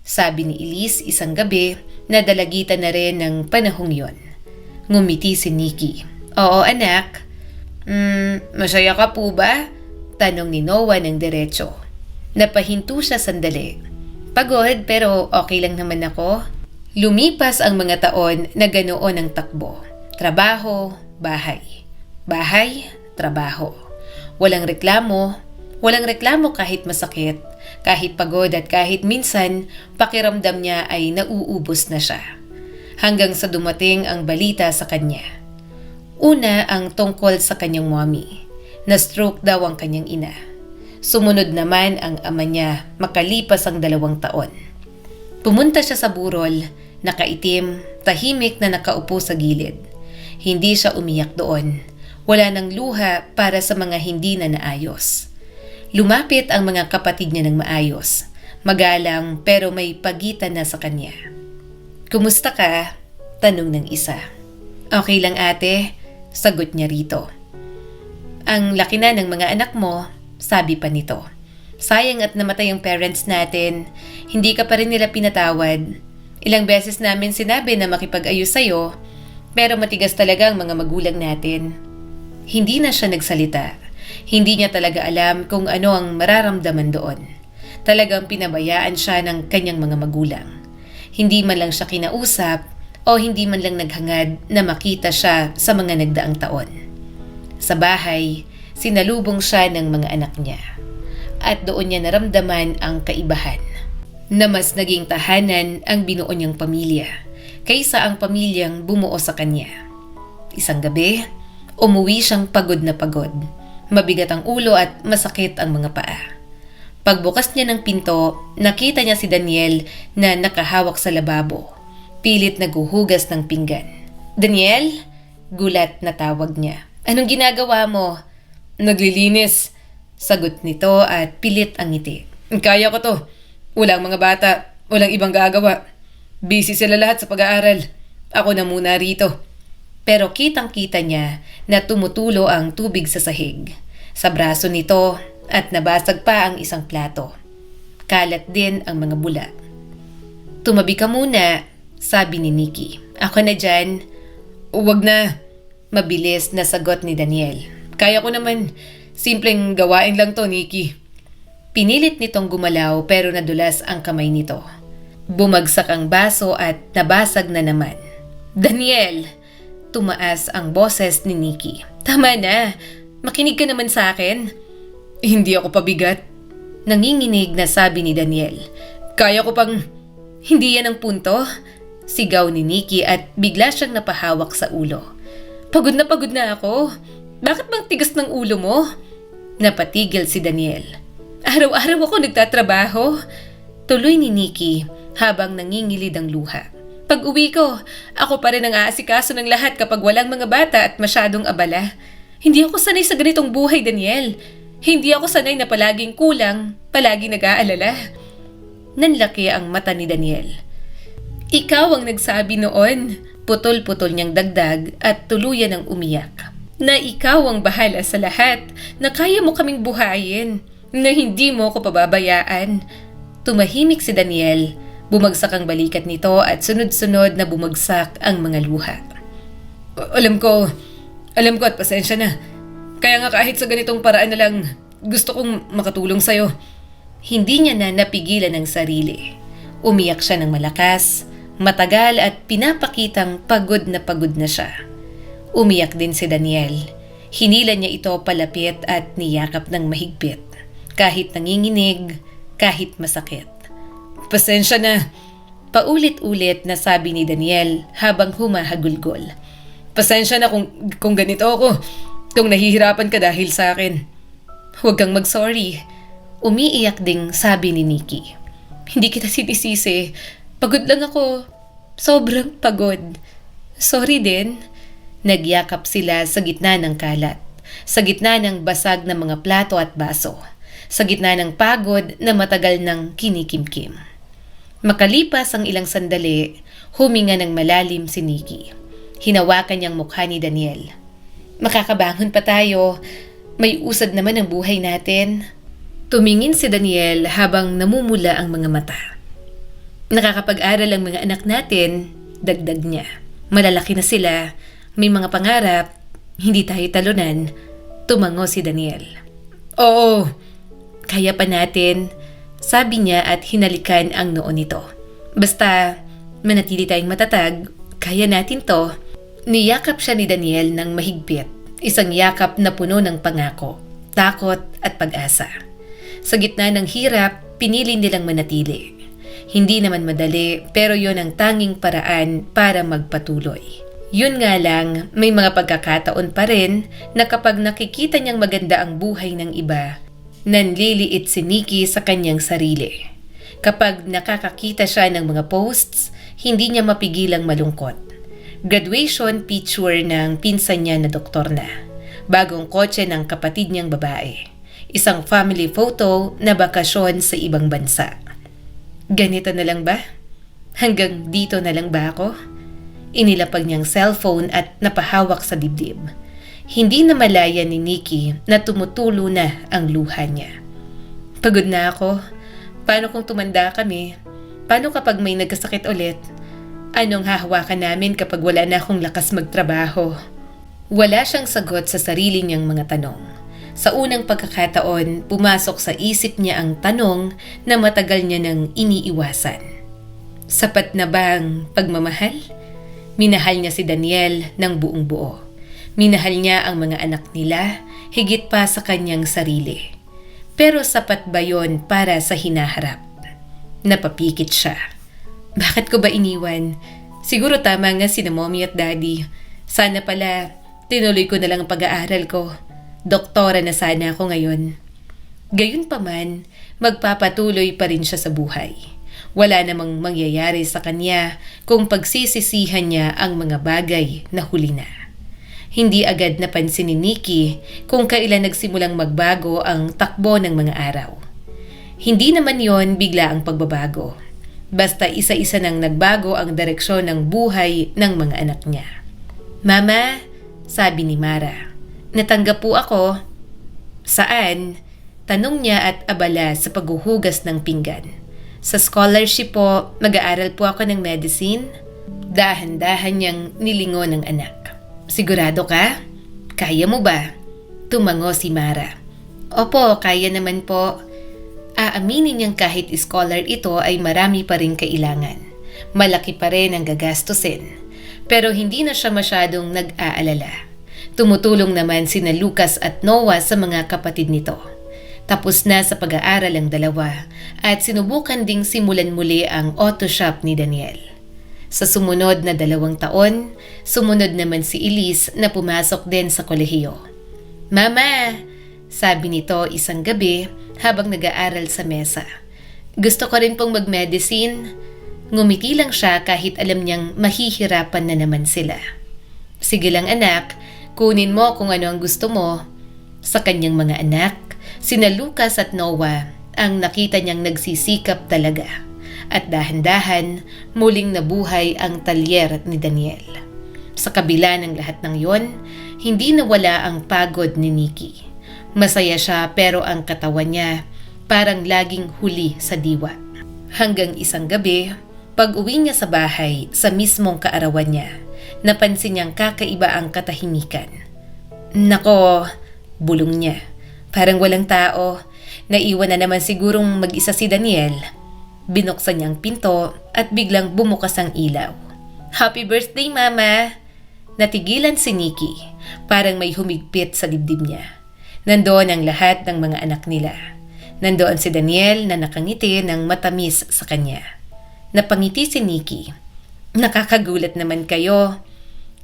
Sabi ni Elise isang gabi na dalagitan na rin ng panahong yon. Ngumiti si Nikki. Oo anak. Masaya ka po ba? Tanong ni Noah ng diretso. Napahinto siya sandali. Pagod pero okay lang naman ako. Lumipas ang mga taon na ganoon ang takbo. Trabaho, bahay. Bahay, trabaho. Walang reklamo kahit masakit, kahit pagod at kahit minsan pakiramdam niya ay nauubos na siya. Hanggang sa dumating ang balita sa kanya. Una ang tungkol sa kanyang mommy. Na-stroke daw ang kanyang ina. Sumunod naman ang ama niya makalipas ang 2 taon. Pumunta siya sa burol, nakaitim, tahimik na nakaupo sa gilid. Hindi siya umiyak doon. Wala nang luha para sa mga hindi na naayos. Lumapit ang mga kapatid niya ng maayos. Magalang pero may pagitan na sa kanya. Kumusta ka? Tanong ng isa. Okay lang ate, sagot niya rito. Ang laki na ng mga anak mo, sabi pa nito. Sayang at namatay ang parents natin, hindi ka pa rin nila pinatawad. Ilang beses namin sinabi na makipag-ayos sa'yo, pero matigas talaga ang mga magulang natin. Hindi na siya nagsalita. Hindi niya talaga alam kung ano ang mararamdaman doon. Talagang pinabayaan siya ng kanyang mga magulang. Hindi man lang siya kinausap o hindi man lang naghangad na makita siya sa mga nagdaang taon. Sa bahay, sinalubong siya ng mga anak niya. At doon niya naramdaman ang kaibahan. Na mas naging tahanan ang binuo niyang pamilya kaysa ang pamilyang bumuo sa kanya. Isang gabi, umuwi siyang pagod na pagod. Mabigat ang ulo at masakit ang mga paa. Pagbukas niya ng pinto, nakita niya si Daniel na nakahawak sa lababo. Pilit naghuhugas ng pinggan. "Daniel?" Gulat na tawag niya. "Anong ginagawa mo?" Naglilinis. Sagot nito at pilit ang ngiti. Kaya ko to. Walang mga bata. Walang ibang gagawa. Busy sila lahat sa pag-aaral. Ako na muna rito. Pero kitang-kita niya na tumutulo ang tubig sa sahig. Sa braso nito at nabasag pa ang isang plato. Kalat din ang mga bula. "Tumabi ka muna," sabi ni Nikki. "Ako na dyan." Huwag na. Mabilis na sagot ni Daniel. Kaya ko naman. Simpleng gawain lang to, Nikki. Pinilit nitong gumalaw pero nadulas ang kamay nito. Bumagsak ang baso at nabasag na naman. "Daniel!" Tumaas ang boses ni Nikki. "Tama na. Makinig ka naman sa akin." Hindi ako pabigat. Nanginginig na sabi ni Daniel. Kaya ko pang... "Hindi yan ang punto." Sigaw ni Nikki at bigla siyang napahawak sa ulo. Pagod na ako. Bakit bang tigas ng ulo mo?" Napatigil si Daniel. "Araw-araw ako nagtatrabaho." Tuloy ni Nikki habang nangingilid ang luha. "Pag-uwi ko, ako pa rin ang aasikaso ng lahat kapag walang mga bata at masyadong abala. Hindi ako sanay sa ganitong buhay, Daniel. Hindi ako sanay na palaging kulang, palaging nag-aalala." Nanlaki ang mata ni Daniel. "Ikaw ang nagsabi noon." Putol-putol niyang dagdag at tuluyan ang umiyak. "Na ikaw ang bahala sa lahat, na kaya mo kaming buhayin, na hindi mo ko pababayaan." Tumahimik si Daniel. Bumagsak ang balikat nito at sunod-sunod na bumagsak ang mga luha. Alam ko at pasensya na. Kaya nga kahit sa ganitong paraan na lang, gusto kong makatulong sa'yo. Hindi niya na napigilan ang sarili. Umiyak siya ng malakas, matagal at pinapakitang pagod na siya. Umiyak din si Daniel. Hinila niya ito palapit at niyakap ng mahigpit. Kahit nanginginig, kahit masakit. Pasensya na. Paulit-ulit na sabi ni Daniel habang humahagulgol. Pasensya na kung ganito ako. Kung nahihirapan ka dahil sa akin. Huwag kang mag-sorry. Umiiyak ding sabi ni Nikki. Hindi kita sinisisi. Pagod lang ako. Sobrang pagod. Sorry din. Nagyakap sila sa gitna ng kalat. Sa gitna ng basag na mga plato at baso. Sa gitna ng pagod na matagal ng kinikimkim. Makalipas ang ilang sandali, huminga ng malalim si Nikki. Hinawakan niyang mukha ni Daniel. Makakabangon pa tayo. May usad naman ang buhay natin. Tumingin si Daniel habang namumula ang mga mata. Nakakapag-aral ang mga anak natin, dagdag niya. Malalaki na sila, may mga pangarap, hindi tayo talunan. Tumango si Daniel. Oo, kaya pa natin, sabi niya at hinalikan ang noo nito. Basta manatili tayong matatag, kaya natin to. Niyakap siya ni Daniel ng mahigpit, isang yakap na puno ng pangako, takot at pag-asa. Sa gitna ng hirap, pinili nilang manatili. Hindi naman madali pero yon ang tanging paraan para magpatuloy. Yun nga lang, may mga pagkakataon pa rin na kapag nakikita niyang maganda ang buhay ng iba, nanliliit si Nikki sa kanyang sarili. Kapag nakakakita siya ng mga posts, hindi niya mapigilang malungkot. Graduation picture ng pinsan niya na doktor na. Bagong kotse ng kapatid niyang babae. Isang family photo na bakasyon sa ibang bansa. Ganito na lang ba? Hanggang dito na lang ba ako? Inilapag niyang cellphone at napahawak sa dibdib. Hindi na malaya ni Nikki na tumutulo na ang luha niya. Pagod na ako. Paano kung tumanda kami? Paano kapag may nagkasakit ulit? Anong hahawakan namin kapag wala na akong lakas magtrabaho? Wala siyang sagot sa sarili niyang mga tanong. Sa unang pagkakataon, pumasok sa isip niya ang tanong na matagal niya nang iniiwasan. Sapat na ba ang pagmamahal? Minahal niya si Daniel ng buong buo. Minahal niya ang mga anak nila, higit pa sa kanyang sarili. Pero sapat ba yon para sa hinaharap? Napapikit siya. Bakit ko ba iniwan? Siguro tama nga sina mommy at daddy. Sana pala, tinuloy ko na lang ang pag-aaral ko. Doktora na sana ako ngayon. Gayunpaman, magpapatuloy pa rin siya sa buhay. Wala namang mangyayari sa kanya kung pagsisisihan niya ang mga bagay na huli na. Hindi agad napansin ni Nikki kung kailan nagsimulang magbago ang takbo ng mga araw. Hindi naman yon bigla ang pagbabago. Basta isa-isa nang nagbago ang direksyon ng buhay ng mga anak niya. "Mama," sabi ni Mara, "natanggap po ako." "Saan?" tanong niya at abala sa paghuhugas ng pinggan. "Sa scholarship po, mag-aaral po ako ng medicine." Dahan-dahan niyang nilingon ng anak. "Sigurado ka? Kaya mo ba?" Tumango si Mara. "Opo, kaya naman po." Aaminin niyang kahit scholar ito ay marami pa rin kailangan. Malaki pa rin ang gagastusin. Pero hindi na siya masyadong nag-aalala. Tumutulong naman sina Lucas at Noah sa mga kapatid nito. Tapos na sa pag-aaral ang dalawa at sinubukan ding simulan muli ang auto shop ni Daniel. Sa sumunod na 2 taon, sumunod naman si Elise na pumasok din sa kolehiyo. "Mama," sabi nito isang gabi habang nag-aaral sa mesa, "gusto ko rin pong mag-medicine." Ngumiti lang siya kahit alam niyang mahihirapan na naman sila. "Sige lang anak, kunin mo kung ano ang gusto mo." Sa kanyang mga anak, sina Lucas at Noah ang nakita niyang nagsisikap talaga. At dahan-dahan, muling nabuhay ang talyer ni Daniel. Sa kabila ng lahat ng yon, hindi nawala ang pagod ni Nikki. Masaya siya pero ang katawan niya parang laging huli sa diwa. Hanggang isang gabi, pag-uwi niya sa bahay sa mismong kaarawan niya, napansin niyang kakaiba ang katahimikan. "Nako," bulong niya. "Parang walang tao. Naiwan na naman sigurong mag-isa si Daniel." Binuksan niyang pinto at biglang bumukas ang ilaw. "Happy birthday, Mama!" Natigilan si Nikki. Parang may humigpit sa dibdib niya. Nandoon ang lahat ng mga anak nila. Nandoon si Daniel na nakangiti ng matamis sa kanya. Napangiti si Nikki. "Nakakagulat naman kayo."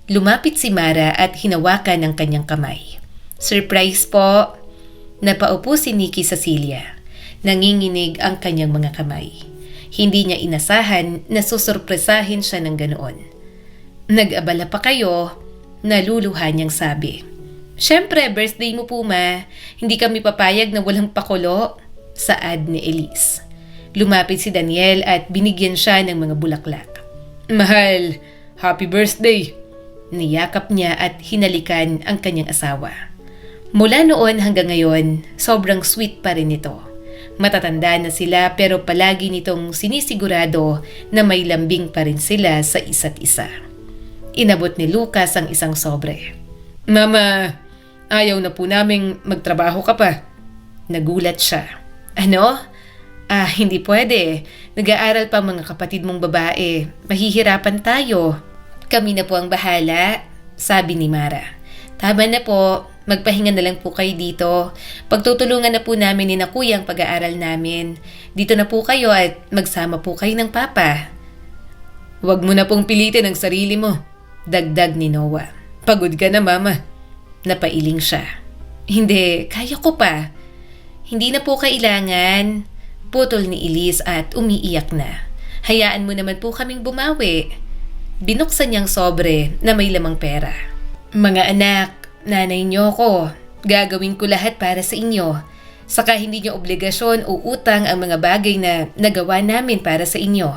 Lumapit si Mara at hinawakan ang kanyang kamay. "Surprise po." Napaupo si Nikki sa silya. Nanginginig ang kanyang mga kamay. Hindi niya inasahan na susurpresahin siya ng ganoon. "Nag-abala pa kayo?" Naluluha niyang sabi. "Siyempre, birthday mo po ma. Hindi kami papayag na walang pakulo." Saad ni Elise. Lumapit si Daniel at binigyan siya ng mga bulaklak. "Mahal, happy birthday." Niyakap niya at hinalikan ang kanyang asawa. Mula noon hanggang ngayon, sobrang sweet pa rin ito. Matatanda na sila pero palagi nitong sinisigurado na may lambing pa rin sila sa isa't isa. Inabot ni Lucas ang isang sobre. "Mama, ayaw na po naming magtrabaho ka pa." Nagulat siya. "Ano? Hindi pwede. Nag-aaral pa mga kapatid mong babae. Mahihirapan tayo." "Kami na po ang bahala," sabi ni Mara. "Tama na po. Magpahinga na lang po kayo dito. Pagtutulungan na po namin ni na kuya ang pag-aaral namin. Dito na po kayo at magsama po kayo ng papa." "Huwag mo na pong pilitin ang sarili mo," dagdag ni Noah. "Pagod ka na, Mama." Napailing siya. "Hindi, kaya ko pa." "Hindi na po kailangan." Putol ni Elise at umiiyak na. "Hayaan mo naman po kaming bumawi." Binuksan niyang sobre na may lamang pera. "Mga anak, nanay niyo ko. Gagawin ko lahat para sa inyo. Saka hindi niyo obligasyon o utang ang mga bagay na nagawa namin para sa inyo."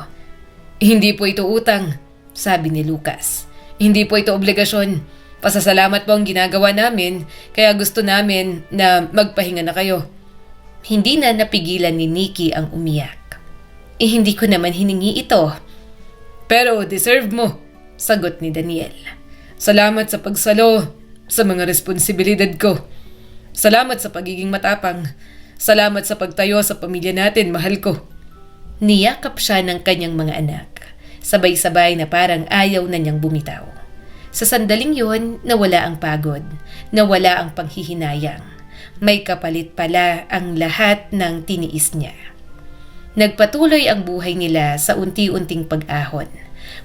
"Hindi po ito utang," sabi ni Lucas. "Hindi po ito obligasyon. Pasasalamat po ang ginagawa namin, kaya gusto namin na magpahinga na kayo." Hindi na napigilan ni Nikki ang umiyak. Hindi ko naman hiningi ito." "Pero deserve mo," sagot ni Daniel. "Salamat sa pagsalo sa mga responsibilidad ko. Salamat sa pagiging matapang. Salamat sa pagtayo sa pamilya natin, mahal ko." Niyakap siya ng kanyang mga anak. Sabay-sabay na parang ayaw na niyang bumitaw. Sa sandaling yon, nawala ang pagod, nawala ang panghihinayang. May kapalit pala ang lahat ng tiniis niya. Nagpatuloy ang buhay nila sa unti-unting pag-ahon.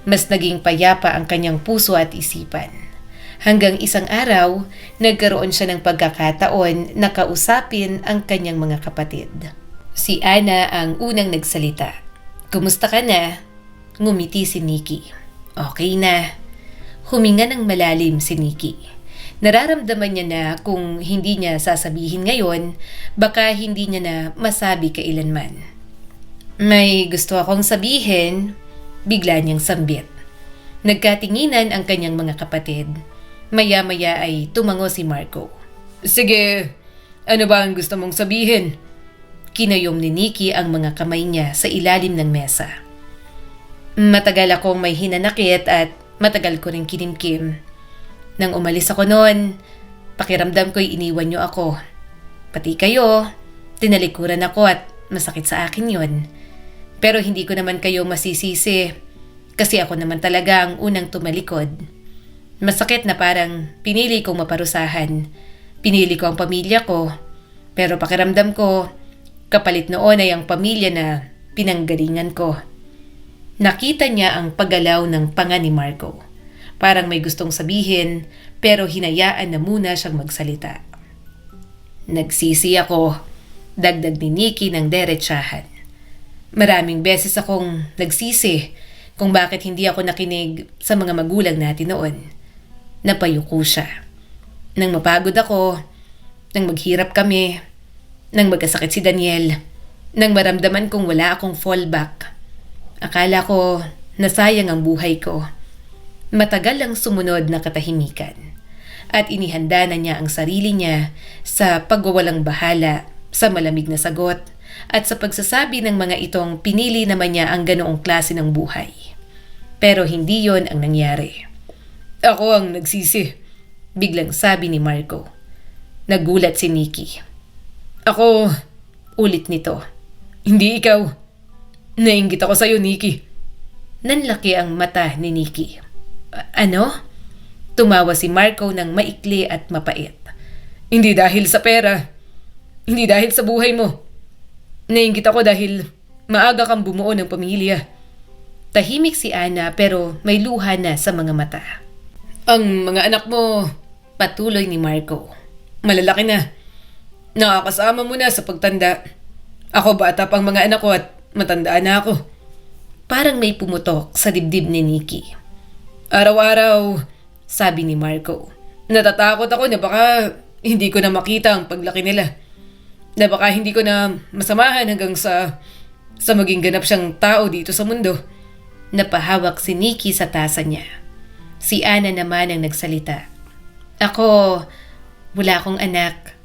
Mas naging payapa ang kanyang puso at isipan. Hanggang isang araw, nagkaroon siya ng pagkakataon na kausapin ang kanyang mga kapatid. Si Ana ang unang nagsalita. "Kumusta ka na?" Ngumiti si Nikki. "Okay na." Huminga ng malalim si Nikki. Nararamdaman niya na kung hindi niya sasabihin ngayon, baka hindi niya na masabi kailanman. "May gusto akong sabihin," bigla niyang sambit. Nagkatinginan ang kanyang mga kapatid. Maya-maya ay tumango si Marco. Sige, ano ba ang gusto mong sabihin? Kinayom ni Nikki ang mga kamay niya sa ilalim ng mesa. "Matagal akong may hinanakit at matagal ko rin kinimkim. Nang umalis ako noon, pakiramdam ko'y iniwan niyo ako. Pati kayo, tinalikuran ako at masakit sa akin yon. Pero hindi ko naman kayo masisisi kasi ako naman talaga ang unang tumalikod. Masakit na parang pinili kong maparusahan. Pinili ko ang pamilya ko. Pero pakiramdam ko, kapalit noon ay ang pamilya na pinanggalingan ko." Nakita niya ang paggalaw ng panga ni Marco. Parang may gustong sabihin pero hinayaan na muna siyang magsalita. "Nagsisi ako," dagdag ni Nikki ng derechahan. "Maraming beses akong nagsisi kung bakit hindi ako nakinig sa mga magulang natin noon." Napayuko siya. "Nang mapagod ako, nang maghirap kami, nang magkasakit si Daniel, nang maramdaman kong wala akong fallback. Akala ko nasayang ang buhay ko." Matagal ang sumunod na katahimikan at inihanda na niya ang sarili niya sa pagwawalang bahala, sa malamig na sagot at sa pagsasabi ng mga itong pinili naman niya ang ganoong klase ng buhay. Pero hindi yon ang nangyari. Ako ang nagsisi, Biglang sabi ni Marco. Nagulat si Nikki. Ako, Ulit nito. hindi ikaw. Nainggit ako sa'yo, Nikki. Nanlaki ang mata ni Nikki. Ano? Tumawa si Marco ng maikli at mapait. Hindi dahil sa pera. Hindi dahil sa buhay mo. Nainggit ako dahil maaga kang bumuo ng pamilya. Tahimik si Ana pero may luha na sa mga mata. Ang mga anak mo, Patuloy ni Marco. malalaki na. Nakakasama mo na sa pagtanda. Ako bata pang mga anak ko at matandaan na ako. Parang may pumutok sa dibdib ni Nikki. Araw-araw, Sabi ni Marco. natatakot ako na baka hindi ko na makita ang paglaki nila. Na baka hindi ko na masamahan hanggang sa maging ganap siyang tao dito sa mundo. Napahawak si Nikki sa tasa niya. Si Ana naman ang nagsalita. Ako, wala akong anak.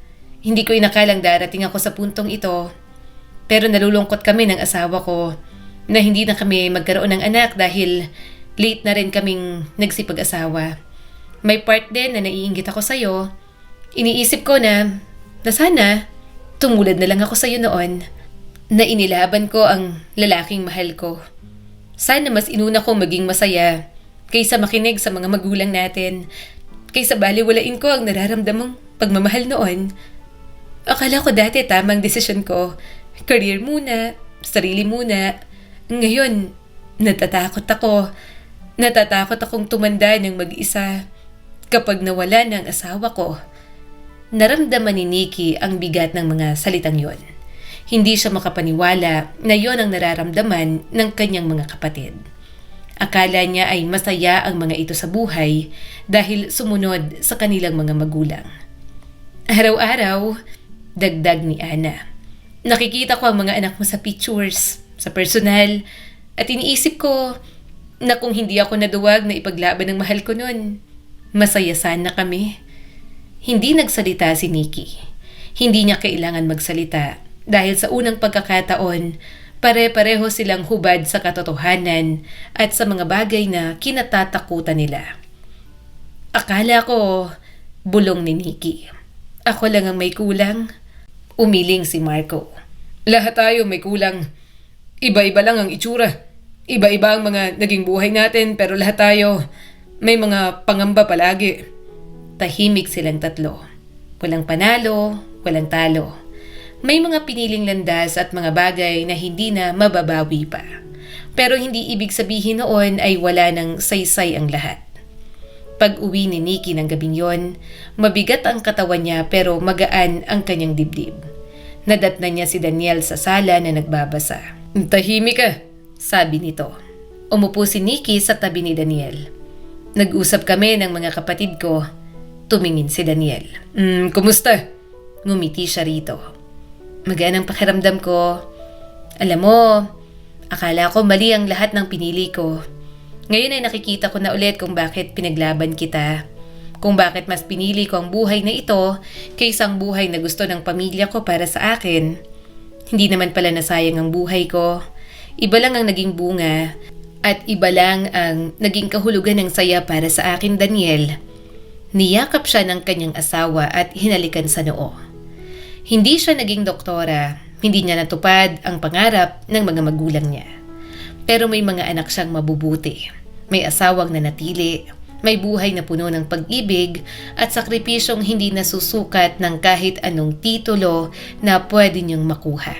Hindi ko inakalang darating ako sa puntong ito. Pero nalulungkot kami ng asawa ko na hindi na kami magkaroon ng anak dahil late na rin kaming nagsipag-asawa. May part din na naiinggit ako sa'yo. Iniisip ko na sana tumulad na lang ako sa'yo noon. Na inilaban ko ang lalaking mahal ko. Sana mas inuna ko maging masaya kaysa makinig sa mga magulang natin. Kaysa baliwalain ko ang nararamdamang pagmamahal noon. Akala ko dati tamang desisyon ko. Career muna, sarili muna. Ngayon, natatakot ako. Natatakot akong tumanda ng mag-isa kapag nawala ng asawa ko. Naramdaman ni Nikki ang bigat ng mga salitang yon. Hindi siya makapaniwala na yon ang nararamdaman ng kanyang mga kapatid. Akala niya ay masaya ang mga ito sa buhay dahil sumunod sa kanilang mga magulang. Araw-araw, dagdag ni Ana. Nakikita ko ang mga anak mo sa pictures, sa personal, at iniisip ko na kung hindi ako naduwag na ipaglaban ng mahal ko noon, masaya sana kami. Hindi nagsalita si Nikki. Hindi niya kailangan magsalita dahil sa unang pagkakataon, pare-pareho silang hubad sa katotohanan at sa mga bagay na kinatatakutan nila. Akala ko, bulong ni Nikki. Ako lang ang may kulang. Umiling si Marco. Lahat tayo may kulang. Iba-iba lang ang itsura. Iba-iba ang mga naging buhay natin pero lahat tayo may mga pangamba palagi. Tahimik silang tatlo. Walang panalo, walang talo. May mga piniling landas at mga bagay na hindi na mababawi pa. Pero hindi ibig sabihin noon ay wala ng saysay ang lahat. Pag-uwi ni Nikki ng gabing yon, mabigat ang katawan niya pero magaan ang kanyang dibdib. Nadatnan niya si Daniel sa sala na nagbabasa. Tahimik ka, Sabi nito. Umupo si Nikki sa tabi ni Daniel. Nag-usap kami ng mga kapatid ko. Tumingin si Daniel. Kumusta? Ngumiti siya rito. Magaan ang pakiramdam ko. Alam mo, akala ko mali ang lahat ng pinili ko. Ngayon ay nakikita ko na ulit kung bakit pinaglaban kita. Kung bakit mas pinili ko ang buhay na ito kaysa ang buhay na gusto ng pamilya ko para sa akin. Hindi naman pala nasayang ang buhay ko. Iba lang ang naging bunga at iba lang ang naging kahulugan ng saya para sa akin, Daniel. Niyakap siya ng kanyang asawa at hinalikan sa noo. Hindi siya naging doktora, hindi niya natupad ang pangarap ng mga magulang niya. Pero may mga anak siyang mabubuti. May asawang nanatili, may buhay na puno ng pag-ibig at sakripisyong hindi nasusukat ng kahit anong titulo na pwede niyang makuha.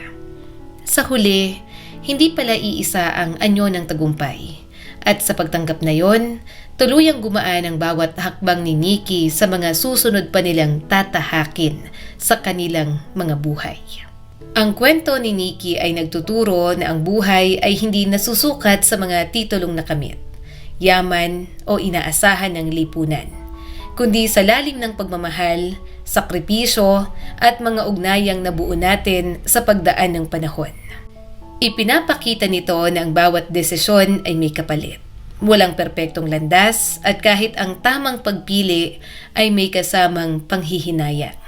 Sa huli, hindi pala iisa ang anyo ng tagumpay. At sa pagtanggap na yon, tuluyang gumaan ang bawat hakbang ni Nikki sa mga susunod pa nilang tatahakin sa kanilang mga buhay. Ang kwento ni Nikki ay nagtuturo na ang buhay ay hindi nasusukat sa mga titulong nakamit, yaman o inaasahan ng lipunan, kundi sa lalim ng pagmamahal, sakripisyo at mga ugnayang nabuo natin sa pagdaan ng panahon. Ipinapakita nito na ang bawat desisyon ay may kapalit. Walang perpektong landas at kahit ang tamang pagpili ay may kasamang panghihinayang.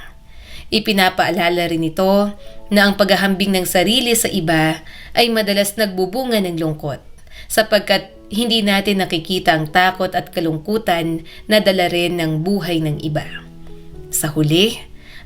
Ipinapaalala rin ito na ang paghahambing ng sarili sa iba ay madalas nagbubunga ng lungkot sapagkat hindi natin nakikita ang takot at kalungkutan na dala rin ng buhay ng iba. Sa huli,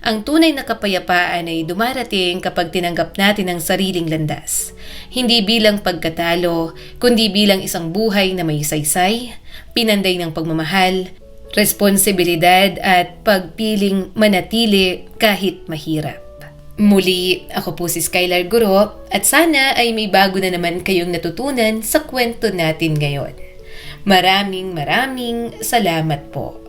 ang tunay na kapayapaan ay dumarating kapag tinanggap natin ang sariling landas. Hindi bilang pagkatalo, kundi bilang isang buhay na may saysay, pinanday ng pagmamahal, responsibilidad at pagpiling manatili kahit mahirap. Muli, ako po si Skylar Guro at sana ay may bago na naman kayong natutunan sa kwento natin ngayon. Maraming salamat po.